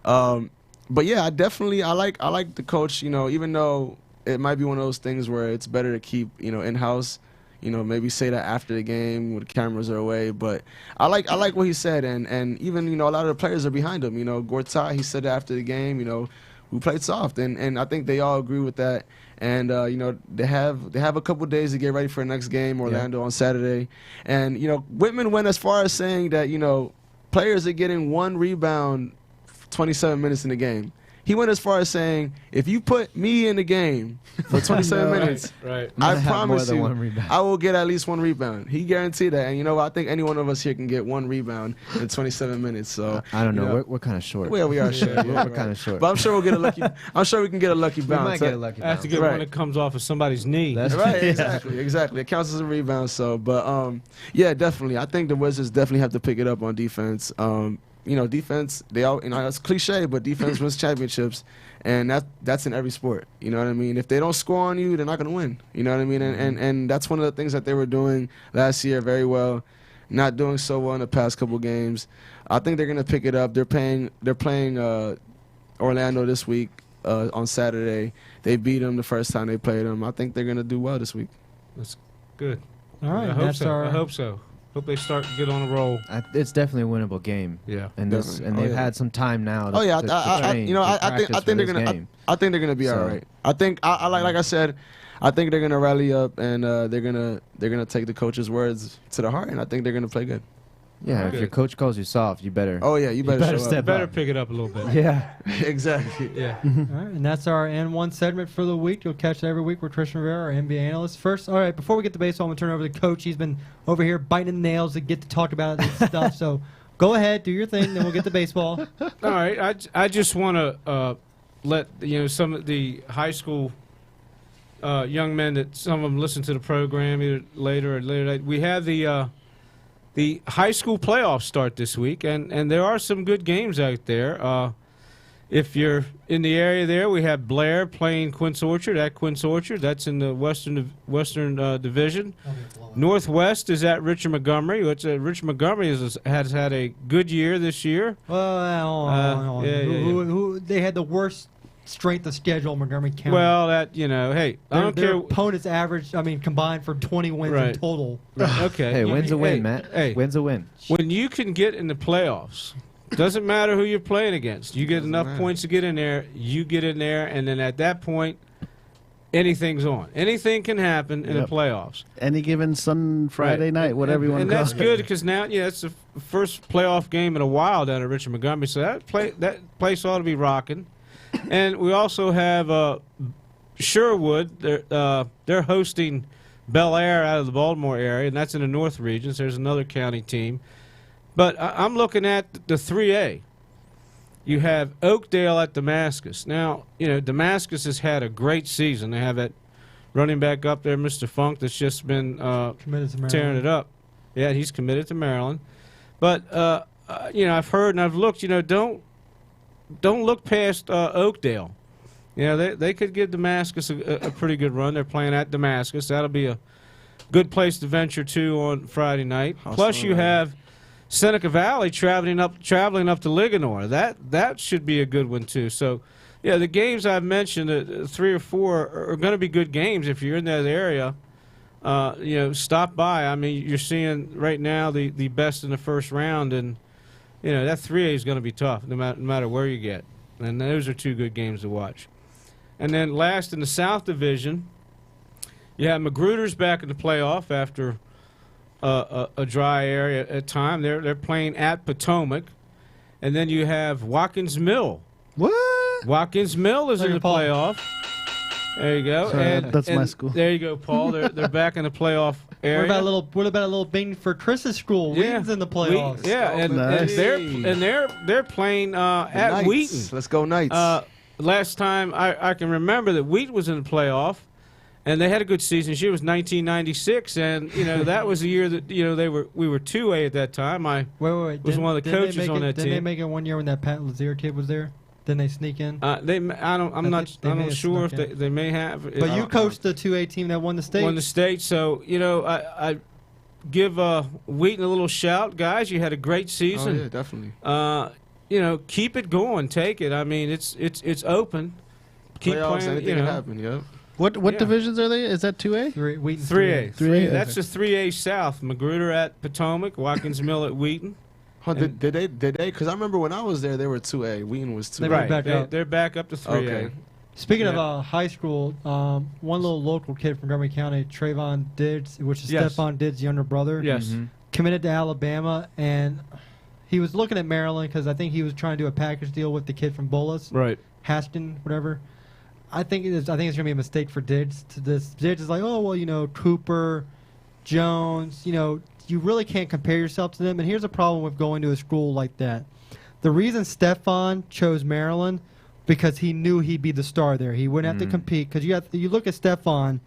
But yeah, I like the coach. Even though it might be one of those things where it's better to keep in house. Maybe say that after the game when the cameras are away. But I like what he said, and even a lot of the players are behind him. Gortat, he said after the game, we played soft, and I think they all agree with that. And they have a couple days to get ready for the next game, Orlando on Saturday. And Whitman went as far as saying that players are getting 1 rebound 27 minutes in the game. He went as far as saying, if you put me in the game for 27 minutes, right. I promise you, I will get at least 1 rebound. He guaranteed that. And, I think any one of us here can get 1 rebound in 27 minutes. So I don't know. We're kind of short. Well, we are short. We're kind of short. But I'm sure we'll get a lucky. I'm sure we can get a lucky bounce. We might get a lucky bounce. I have to get one that comes off of somebody's knee. That's right. Exactly. It counts as a rebound. So, but yeah, definitely. I think the Wizards definitely have to pick it up on defense. Defense, they all, it's cliche, but defense wins championships, and that's in every sport. You know what I mean? If they don't score on you, they're not going to win. You know what I mean? And that's one of the things that they were doing last year very well, not doing so well in the past couple games. I think they're going to pick it up. They're playing Orlando this week on Saturday. They beat them the first time they played them. I think they're going to do well this week. That's good. All right, I hope so. Hope they start to get on a roll. It's definitely a winnable game. Yeah, and they've had some time now. I think they're gonna be all right. I think like I said, I think they're gonna rally up and they're gonna take the coach's words to the heart, and I think they're gonna play good. Yeah, if Good. your coach calls you soft, you better. Oh yeah, you better show step up. Better pick it up a little bit. Yeah. Exactly. Yeah. All right, and that's our N1 segment for the week. You'll catch that every week with Tristan Rivera, our NBA analyst. First, all right, before we get to baseball, I'm going to turn it over to the coach. He's been over here biting the nails to get to talk about this stuff. So go ahead, do your thing, then we'll get to baseball. All right. I just want to let some of the high school young men that some of them listen to the program either later or later. We have the high school playoffs start this week, and there are some good games out there. If you're in the area there, we have Blair playing Quince Orchard at Quince Orchard. That's in the Western Division. Northwest is at Richard Montgomery. Richard Montgomery has had a good year this year. Well, yeah. they had the worst strength of schedule in Montgomery County. Well, hey, I don't their care. opponents combined for 20 wins in Right. total. Okay. Hey, win's a win, Hey, Matt. Hey, Win's a win. when you can get in the playoffs, doesn't matter who you're playing against. You get Doesn't enough matter. points to get in there. You get in there, and then at that point, anything's on. Anything can happen in the Yep. playoffs. Any given Friday Right. night, whatever you want And to call that's it. good because now, it's the first playoff game in a while down at Richard Montgomery. So that place ought to be rocking. And we also have Sherwood. They're hosting Bel Air out of the Baltimore area, and that's in the North regions. There's another county team. But I'm looking at the 3A. You have Oakdale at Damascus. Now, Damascus has had a great season. They have that running back up there, Mr. Funk, that's just been Committed to Maryland. tearing it up. Yeah, he's committed to Maryland. But, I've heard and I've looked, don't look past Oakdale. They could give Damascus a pretty good run. They're playing at Damascus. That'll be a good place to venture to on Friday night. Plus, you have Seneca Valley traveling up to Ligonor. That should be a good one too. So, yeah, the games I've mentioned, 3 or 4, are going to be good games if you're in that area. Stop by. I mean, you're seeing right now the best in the first round, and that 3A is going to be tough no matter where you get. And those are 2 good games to watch. And then last in the South Division, you have Magruder's back in the playoff after a dry area at time. They're playing at Potomac. And then you have Watkins Mill. What? Watkins Mill is in the Paul. playoff. There you go. Sorry, that's my school. There you go, Paul. They're back in the playoff area. What about a little bing for Chris's school? Yeah. Wheaton's in the playoffs. and Nice. they're playing at Knights. Wheaton. Let's go Knights. Last time I can remember that Wheaton was in the playoff, and they had a good season. This year was 1996, and that was the year that we were 2A at that time. I Wait. was one of the Didn't they coaches make on it- that Didn't they team. make it one year when that Pat Lazier kid was there? Didn't they sneak in? I'm they not may have sure if snuck in. they may have. But you coached the 2A team that won the state. won the state, so I give Wheaton a little shout, guys. You had a great oh season. yeah, definitely. Keep it going, take it. I mean, it's open. Keep Playoffs, playing. anything can happen. Yep. What Yeah. divisions are they? Is that 2A? Wheaton's 3A. 3A, That's okay. the 3A South. Magruder at Potomac, Watkins Mill at Wheaton. Huh, did they? Because I remember when I was there, they were 2A. Wheaton was 2A. They moved back up. They're back up to 3A. Okay. Speaking Yeah. of high school, one little local kid from Montgomery County, Trayvon Diggs, which is Yes. Stephon Diggs' younger brother, Yes. Mhm. committed to Alabama, and he was looking at Maryland because I think he was trying to do a package deal with the kid from Bullis, Right. Haston, whatever. I think it's going to be a mistake for Diggs. Diggs is like, oh well, Cooper, Jones, you really can't compare yourself to them. And here's a problem with going to a school like that. The reason Stephon chose Maryland because he knew he'd be the star there. He wouldn't have to compete because you look at Stephon,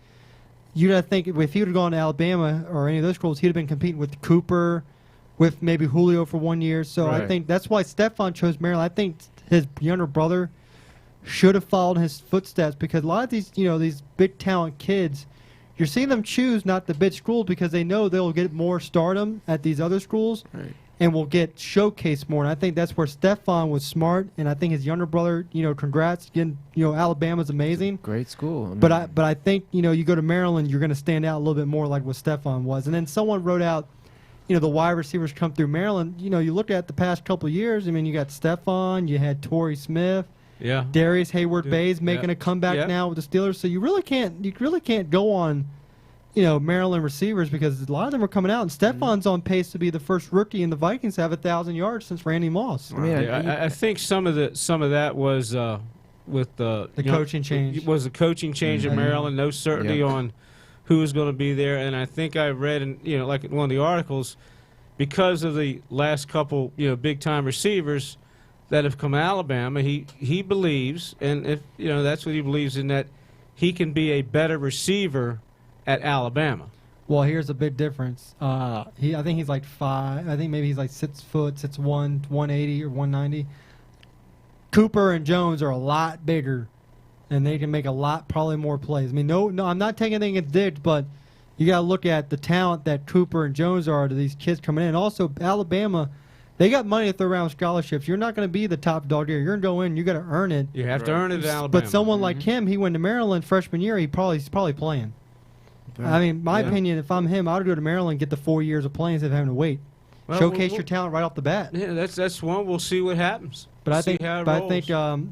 you got to think if he would have gone to Alabama or any of those schools, he'd have been competing with Cooper, with maybe Julio for 1 year. So I Right. think that's why Stephon chose Maryland. I think his younger brother should have followed his footsteps because a lot of these, these big talent kids, you're seeing them choose not the big schools because they know they'll get more stardom at these other schools Right. and will get showcased more. And I think that's where Stephon was smart, and I think his younger brother, congrats again. Alabama's amazing, Great school. but I think you go to Maryland, you're going to stand out a little bit more like what Stephon was. And then someone wrote out, the wide receivers come through Maryland. You look at the past couple of years. I mean, you got Stephon, you had Torrey Smith. Yeah. Darius Hayward Dude, Bay's making yeah. a comeback Yeah. now with the Steelers. So you really can't go on, Maryland receivers because a lot of them are coming out. And Stefan's on pace to be the first rookie in the Vikings to have 1,000 yards since Randy Moss. I mean, Yeah, I think some of that was with the coaching change. Was the coaching change in Maryland? No certainty on who was going to be there, and I think I read in like in one of the articles, because of the last couple big time receivers that have come to Alabama, he believes, and if that's what he believes in, that he can be a better receiver at Alabama. Well, here's a big difference. I think he's like 5. I think maybe he's like 6 foot, 6'1", 180 or 190. Cooper and Jones are a lot bigger, and they can make probably more plays. I mean, no, I'm not taking anything against Diggs, but you got to look at the talent that Cooper and Jones are to these kids coming in. Also, Alabama, they got money to throw around scholarships. You're not going to be the top dog here. You're going to go in. You got to earn it. You have to earn it at Alabama. But someone like him, he went to Maryland freshman year. He's probably playing. I mean, my opinion, if I'm him, I would go to Maryland and get the 4 years of playing instead of having to wait. Well, Showcase your talent right off the bat. Yeah, that's one. We'll see what happens. But I See think, how it but I rolls. think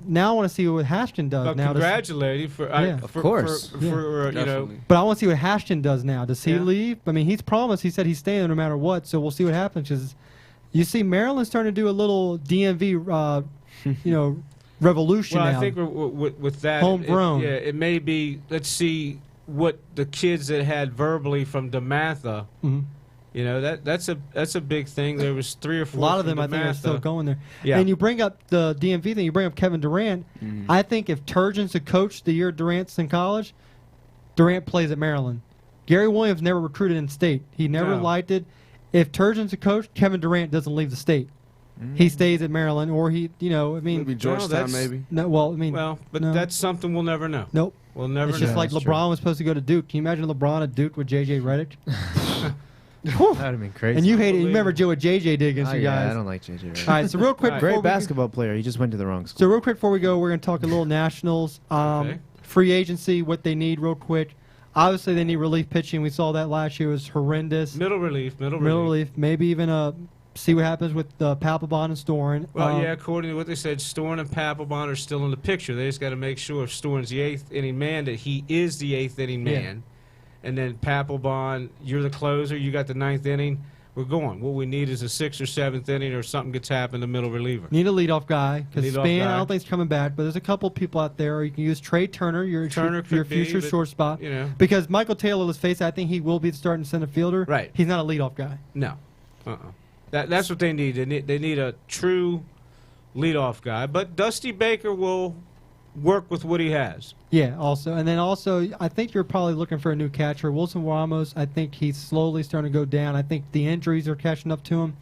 now I want to see what Hashton does But now. congratulate him for, Yeah. Of course. for Definitely. But I want to see what Hashton does now. Does he Yeah. leave? I mean, he's promised. He said he's staying there no matter what. So we'll see what happens. Because you see, Maryland's starting to do a little DMV, revolution Well, now. I think with that, Homegrown. it may be. Let's see what the kids that had verbally from DeMatha. Mhm. That's a big thing. There was 3 or A 4. lot of from them, I think, are DeMatha. still going there. Yeah. And you bring up the DMV thing. You bring up Kevin Durant. I think if Turgeon's the coach the year Durant's in college, Durant plays at Maryland. Gary Williams never recruited in state. He never No. liked it. If Turgeon's a coach, Kevin Durant doesn't leave the state. He stays at Maryland, or Maybe Georgetown, that's- maybe. No, well, I mean, Well, but no. that's something we'll never know. Nope. We'll never It's know. just like that's LeBron was supposed to go to Duke. Can you imagine LeBron at Duke with J.J. Redick? That would have been crazy. And you hate it. You remember what J.J. did against Oh, you yeah, guys. I don't like JJ. Redick. All right, so real quick, All right. before Great we basketball player. He just went to the wrong So school. real quick before we go, we're going to talk a little Nationals. Okay. Free agency, what they need real quick. Obviously, they need relief pitching. We saw that last year. It was horrendous. Middle relief. Middle relief. Maybe even see what happens with Papelbon and Storin. Well, yeah, according to what they said, Storin and Papelbon are still in the picture. They just got to make sure if Storin's the 8th inning man, that he is the 8th inning Yeah. man. And then Papelbon, you're the closer. You got the 9th inning. We're going. What we need is a 6th or 7th inning, or something gets happened to middle reliever. Need a leadoff guy because Leadoff Span, guy. I don't think he's coming back. But there's a couple people out there. You can use Trey Turner, your Turner could be, future but, shortstop. Because Because Michael Taylor, let's face it, I think he will be the starting center fielder. Right. He's not a leadoff guy. no, that's what they need. They need a true leadoff guy. But Dusty Baker will work with what he has. Yeah, also. And then also, I think you're probably looking for a new catcher. Wilson Ramos, I think he's slowly starting to go down. I think the injuries are catching up to him.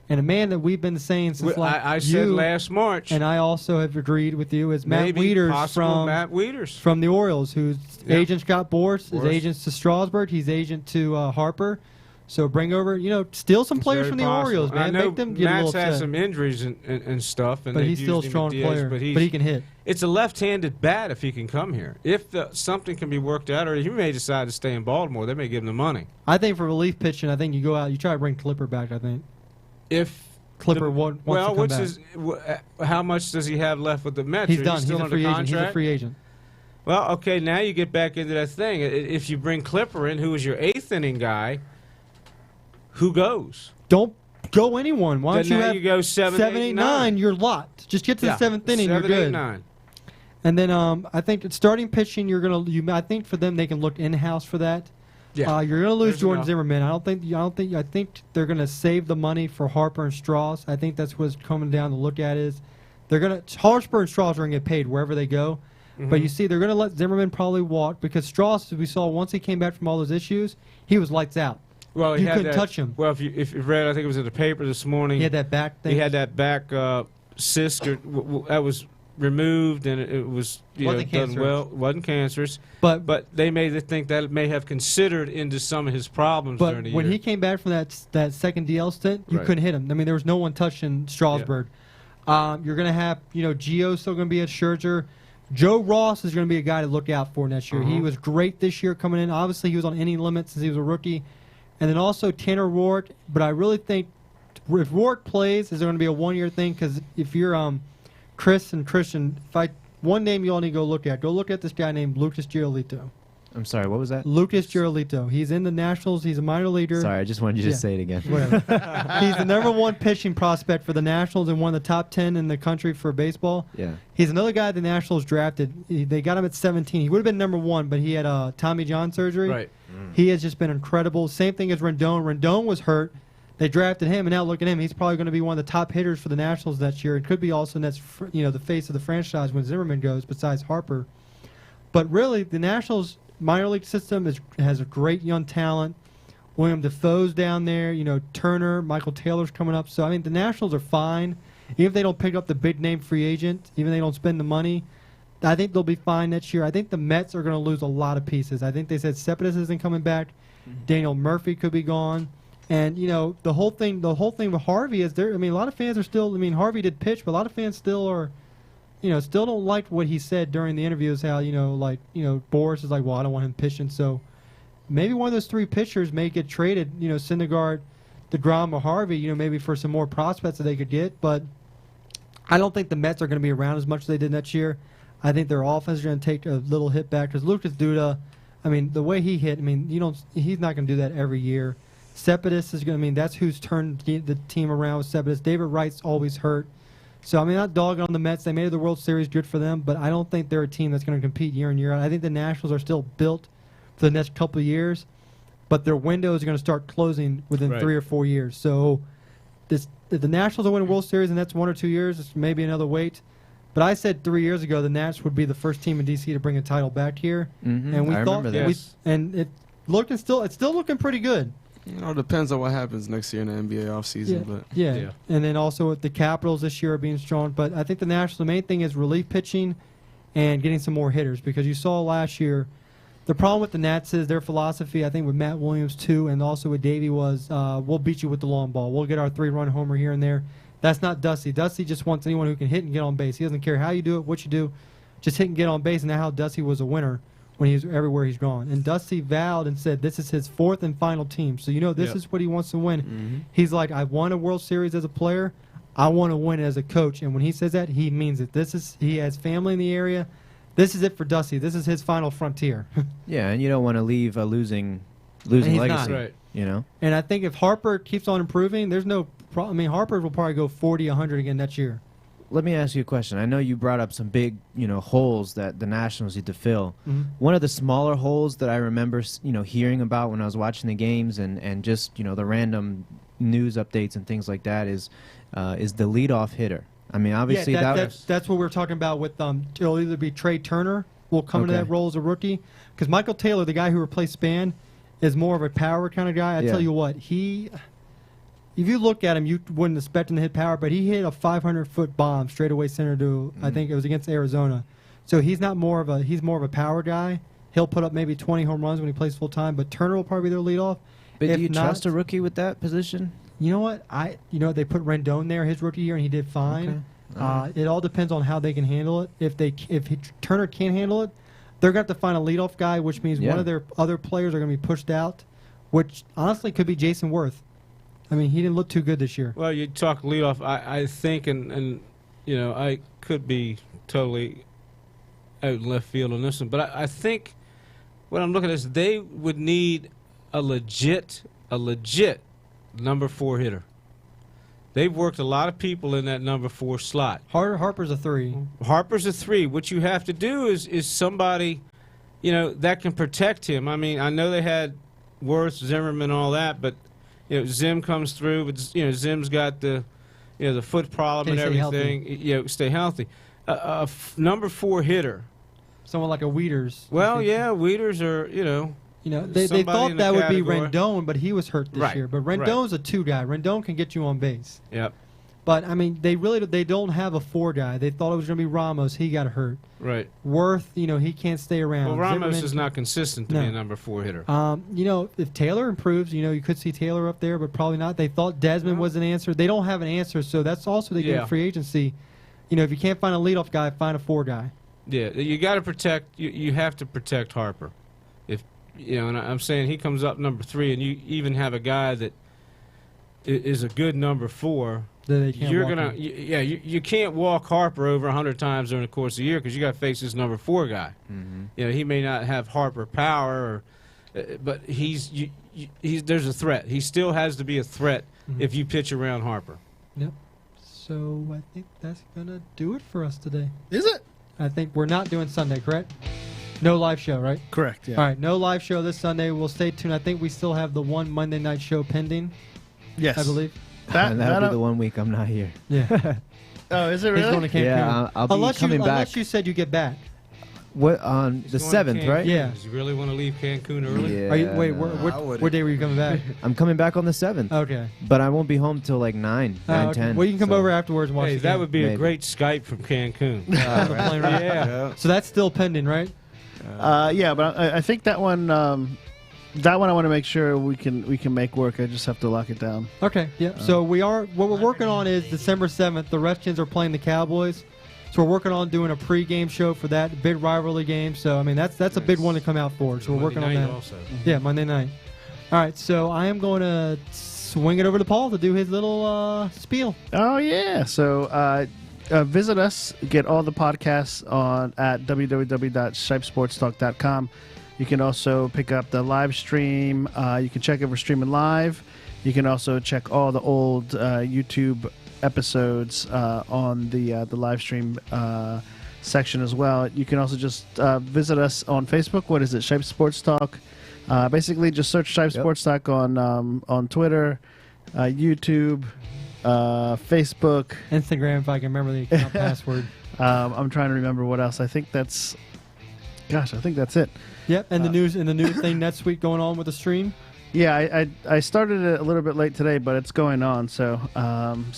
And a man that we've been saying since I said last March. and I also have agreed with you, is Matt maybe Wieters possible Matt Wieters. from the Orioles, whose Yeah. agent Scott Boras, his Boras. agent's to Strasburg, he's agent to Harper. So bring over, steal some It's players very from the possible. Orioles, man. I know Make them get a Matt's little had upset. some injuries and stuff, and But they've he's still a used him strong at DH, player. But But he can hit. It's a left-handed bat if he can come here. If something can be worked out, or he may decide to stay in Baltimore, they may give him the money. I think for relief pitching, I think you go out, you try to bring Clipper back, I think. If Clipper wants to come back. how much does he have left with the Mets? He's Are done. He still He's a under free agent. contract? He's a free agent. Well, okay, now you get back into that thing. If you bring Clipper in, who is your 8th inning guy, who goes? Don't go anyone. Why don't Then you now have you go 7, 8, 9. You're locked. Just get to the 7th inning. 7, You're 8, good. 9. And then I think that starting pitching, I think for them they can look in house for that. Yeah. You're gonna lose There's Jordan enough. Zimmerman. I think they're gonna save the money for Harper and Strauss. I think that's what's coming down to look at is Harper and Strauss are gonna get paid wherever they go. But you see, they're gonna let Zimmerman probably walk because Strauss, as we saw once he came back from all those issues, he was lights out. Well, he You had couldn't that- touch him. Well, if you read, I think it was in the paper this morning. He had that back thing. He had that back cyst that was removed, and it was Wasn't done cancerous. well. Wasn't cancerous, but they made think that it may have considered into some of his problems during the when year. he came back from that second DL stint, you Right. couldn't hit him. I mean, there was no one touching Strasburg. You're going to have, Gio's still going to be at Scherzer. Joe Ross is going to be a guy to look out for next year. He was great this year coming in. Obviously, he was on any limit since he was a rookie. And then also Tanner Roark. But I really think if Roark plays, is it going to be a one-year thing? Because if you're Chris and Christian, one name you all need to go look at this guy named Lucas Giolito. I'm sorry, what was that? Lucas Giolito. He's in the Nationals. He's a minor leaguer. Sorry, I just wanted you to say it again. Whatever. He's the number 1 pitching prospect for the Nationals and one of the top 10 in the country for baseball. Yeah. He's another guy the Nationals drafted. They got him at 17. He would have been number 1, but he had Tommy John surgery. Right. He has just been incredible. Same thing as Rendon. Rendon was hurt. They drafted him, and now look at him. He's probably going to be one of the top hitters for the Nationals next year. It could be also the face of the franchise when Zimmerman goes, besides Harper. But really, the Nationals minor league system has a great young talent. William Defoe's down there. Turner, Michael Taylor's coming up. So, I mean, the Nationals are fine. Even if they don't pick up the big-name free agent, even if they don't spend the money, I think they'll be fine next year. I think the Mets are going to lose a lot of pieces. I think they said Cespedes isn't coming back. Daniel Murphy could be gone. And, the whole thing with Harvey is a lot of fans are still, Harvey did pitch, but a lot of fans still are, still don't like what he said during the interviews, how, Boris is like, well, I don't want him pitching. So maybe one of those 3 pitchers may get traded, Syndergaard, DeGrom, or Harvey, maybe for some more prospects that they could get. But I don't think the Mets are going to be around as much as they did next year. I think their offense is going to take a little hit back because Lucas Duda, the way he hit, he's not going to do that every year. Cespedes is going to, that's who's turned the team around with Cespedes. David Wright's always hurt. So, not dogging on the Mets. They made it to the World Series, good for them, but I don't think they're a team that's going to compete year in, year out. I think the Nationals are still built for the next couple of years, but their window is going to start closing within 3 or 4 years. So, if the Nationals will win a World Series in the next 1 or 2 years, it's maybe another wait. But I said 3 years ago the Nats would be the first team in D.C. to bring a title back here. And we I thought remember that. It's still looking pretty good. It depends on what happens next year in the NBA offseason. But Yeah. And then also with the Capitals this year are being strong. But I think the Nationals, the main thing is relief pitching and getting some more hitters. Because you saw last year, the problem with the Nats is their philosophy, I think with Matt Williams too, and also with Davey was, we'll beat you with the long ball. We'll get our 3-run homer here and there. That's not Dusty. Dusty just wants anyone who can hit and get on base. He doesn't care how you do it, what you do. Just hit and get on base. And that's how Dusty was a winner when he's everywhere he's gone. And Dusty vowed and said this is his 4th and final team. So this is what he wants to win. He's like, I won a World Series as a player. I want to win as a coach. And when he says that, he means it. He has family in the area. This is it for Dusty. This is his final frontier. Yeah, and you don't want to leave a losing he's legacy. not. Right. And I think if Harper keeps on improving, there's no problem. Harper will probably go 40, 100 again next year. Let me ask you a question. I know you brought up some big, holes that the Nationals need to fill. One of the smaller holes that I remember, hearing about when I was watching the games and just, the random news updates and things like that is the leadoff hitter. Obviously that's what we're talking about with it'll either be Trey Turner will come into that role as a rookie because Michael Taylor, the guy who replaced Span, is more of a power kind of guy. I tell you what, if you look at him, you wouldn't expect him to hit power, but he hit a 500-foot bomb straight away center to, I think it was against Arizona. So he's more of a power guy. He'll put up maybe 20 home runs when he plays full time, but Turner will probably be their leadoff. But do you trust a rookie with that position? You know what? They put Rendon there his rookie year, and he did fine. Okay. It all depends on how they can handle it. If Turner can't handle it, they're going to have to find a leadoff guy, which means one of their other players are going to be pushed out, which honestly could be Jason Worth. He didn't look too good this year. Well, you talk leadoff. I think, and I could be totally out in left field on this one, but I think what I'm looking at is they would need a legit number 4 hitter. They've worked a lot of people in that number 4 slot. Harper's a 3. Harper's a 3. What you have to do is somebody, that can protect him. I know they had Worth, Zimmerman, all that, but Zim comes through, but Zim's got the foot problem and everything. Stay healthy. Number 4 hitter. Someone like a Wieters. Well, Wieters are they thought that would be Rendon, but he was hurt this year. But Rendon's a 2 guy. Rendon can get you on base. Yep. But they don't have a 4 guy. They thought it was going to be Ramos. He got hurt. Right. Worth, he can't stay around. Well, Ramos Zimmerman, is not consistent to be a number 4 hitter. If Taylor improves, you could see Taylor up there, but probably not. They thought Desmond was an answer. They don't have an answer, so that's also they get in free agency. If you can't find a leadoff guy, find a 4 guy. Yeah, you got to protect. You have to protect Harper. If and I'm saying he comes up number 3, and you even have a guy that is a good number 4, That they can't you're walk gonna him. you can't walk Harper over 100 times during the course of the year because you got to face this number 4 guy. He may not have Harper power, but he's there's a threat. He still has to be a threat if you pitch around Harper. Yep. So I think that's gonna do it for us today. Is it? I think we're not doing Sunday, correct? No live show, right? Correct. Yeah. All right, no live show this Sunday. We'll stay tuned. I think we still have the one Monday night show pending. Yes. I believe. And that'll be the 1 week I'm not here. Yeah. Oh, is it He's going really? to Cancun. Yeah, I'll be coming back. Unless you said you get back. What on the He's going to 7th, right? Cancun. Yeah. Does he really want to leave Cancun early? Yeah. Are you, wait, no. I wouldn't. what day were you coming back? I'm coming back on the 7th, Okay. but I won't be home till like 9, 10. Okay. Well, you can come so- over afterwards and watch Hey, the that game. would be Maybe. a great Skype from Cancun. On the plane ride. Yeah. So that's still pending, right? Yeah, but I think that one I want to make sure we can make work. I just have to lock it down. Okay. Yeah. So what we're working on is December 7th. The Redskins are playing the Cowboys. So we're working on doing a pregame show for that big rivalry game. So I mean that's a big one to come out for. So we're working on Monday that. night also. Yeah, Monday night. All right. So I am going to swing it over to Paul to do his little spiel. Oh yeah. So visit us. Get all the podcasts at www.shipesportstalk.com. You can also pick up the live stream. You can check if we're streaming live. You can also check all the old YouTube episodes on the live stream section as well. You can also just visit us on Facebook. What is it? Shipe Sports Talk. Basically, just search Shipe Sports Talk on Twitter, YouTube, Facebook. Instagram, if I can remember the account password. I'm trying to remember what else. I think that's it. Yep. And the news thing next week going on with the stream. Yeah, I started it a little bit late today, but it's going on. So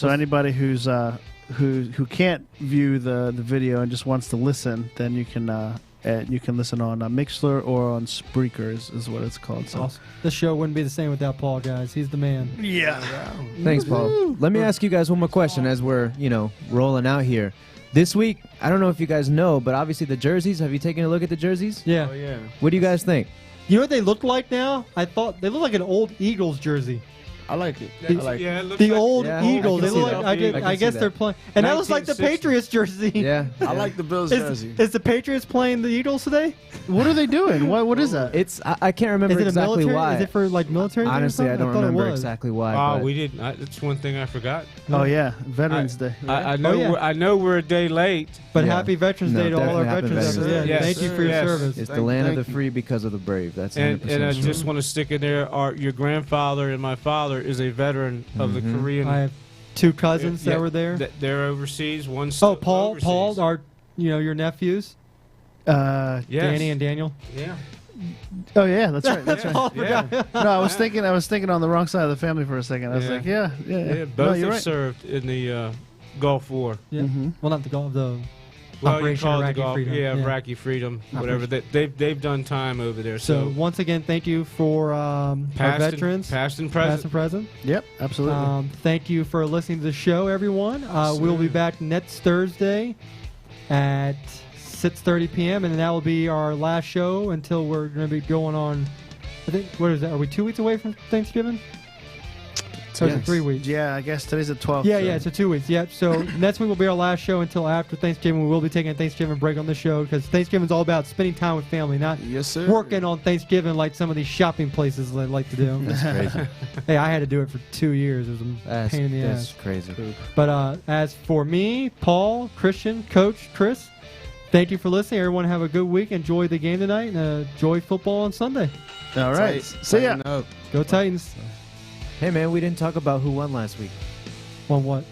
anybody who can't view the video and just wants to listen, then you can listen on Mixler or on Spreaker is what it's called. So Awesome. This show wouldn't be the same without Paul, guys. He's the man. yeah. Thanks, Paul. Let me ask you guys one more question as we're, rolling out here. This week, I don't know if you guys know, but obviously the jerseys, have you taken a look at the jerseys? Yeah. Oh yeah. What do you guys think? You know what they look like now? I thought they look like an old Eagles jersey. I like it. I like it. Yeah, it looks The like old Yeah, Eagles. I They can look see like that. I I can guess see they're that. playing, and that looks like the 1960. Patriots jersey. Yeah. I like the Bills jersey. Is the Patriots playing the Eagles today? What are they doing? What is that? It's I can't remember Is it a exactly military? why. Is it for like military? thing or Honestly, I something? don't thought it remember was. exactly why. Oh, but we didn't. That's one thing I forgot. Oh yeah, Veterans Day. I know. Oh, yeah. I know we're a day late. But Yeah. happy Veterans No, Day to all our definitely happy veterans. out there. Veterans Day. Yeah, Yes, thank you for your yes. service. It's the land of the Thank you. free because of the brave. That's 100% And I true. just want to stick in there. Your grandfather and my father is a veteran of the Korean. I have two cousins that were there. They're overseas. One's Oh, Paul, overseas. our your nephews, Yes. Danny and Daniel. Yeah. Oh yeah, that's right. That's right. Paul Yeah. forgot. No, I was thinking on the wrong side of the family for a second. I was Yeah. like, yeah. Yeah, No, both you're have right. served in the Gulf War. Yeah. Mhm. Well, not the golf, the Well, you Operation call it the Iraqi Gulf. Freedom. Yeah, Yeah. Iraqi Freedom, whatever. They've done time over there. So So, once again, thank you for our veterans, past and past present. and present. Yep, absolutely. Thank you for listening to the show, everyone. We'll be back next Thursday at 6:30 p.m. and that will be our last show until we're going to be going on. I think what is that? Are we 2 weeks away from Thanksgiving? Or is it 3 weeks? Yeah, I guess today's the 12th. Yeah, so- yeah, so 2 weeks. Yep. So next week will be our last show until after Thanksgiving. We will be taking a Thanksgiving break on the show because Thanksgiving's all about spending time with family, not Yes, sir. working on Thanksgiving like some of these shopping places they like to do. That's crazy. Hey, I had to do it for 2 years. It was a That's, pain in the that's ass. crazy. But as for me, Paul, Christian, Coach, Chris, thank you for listening. Everyone have a good week. Enjoy the game tonight and enjoy football on Sunday. All right. Tight- See ya. tighten up. Go Titans. Hey, man, we didn't talk about who won last week. On what?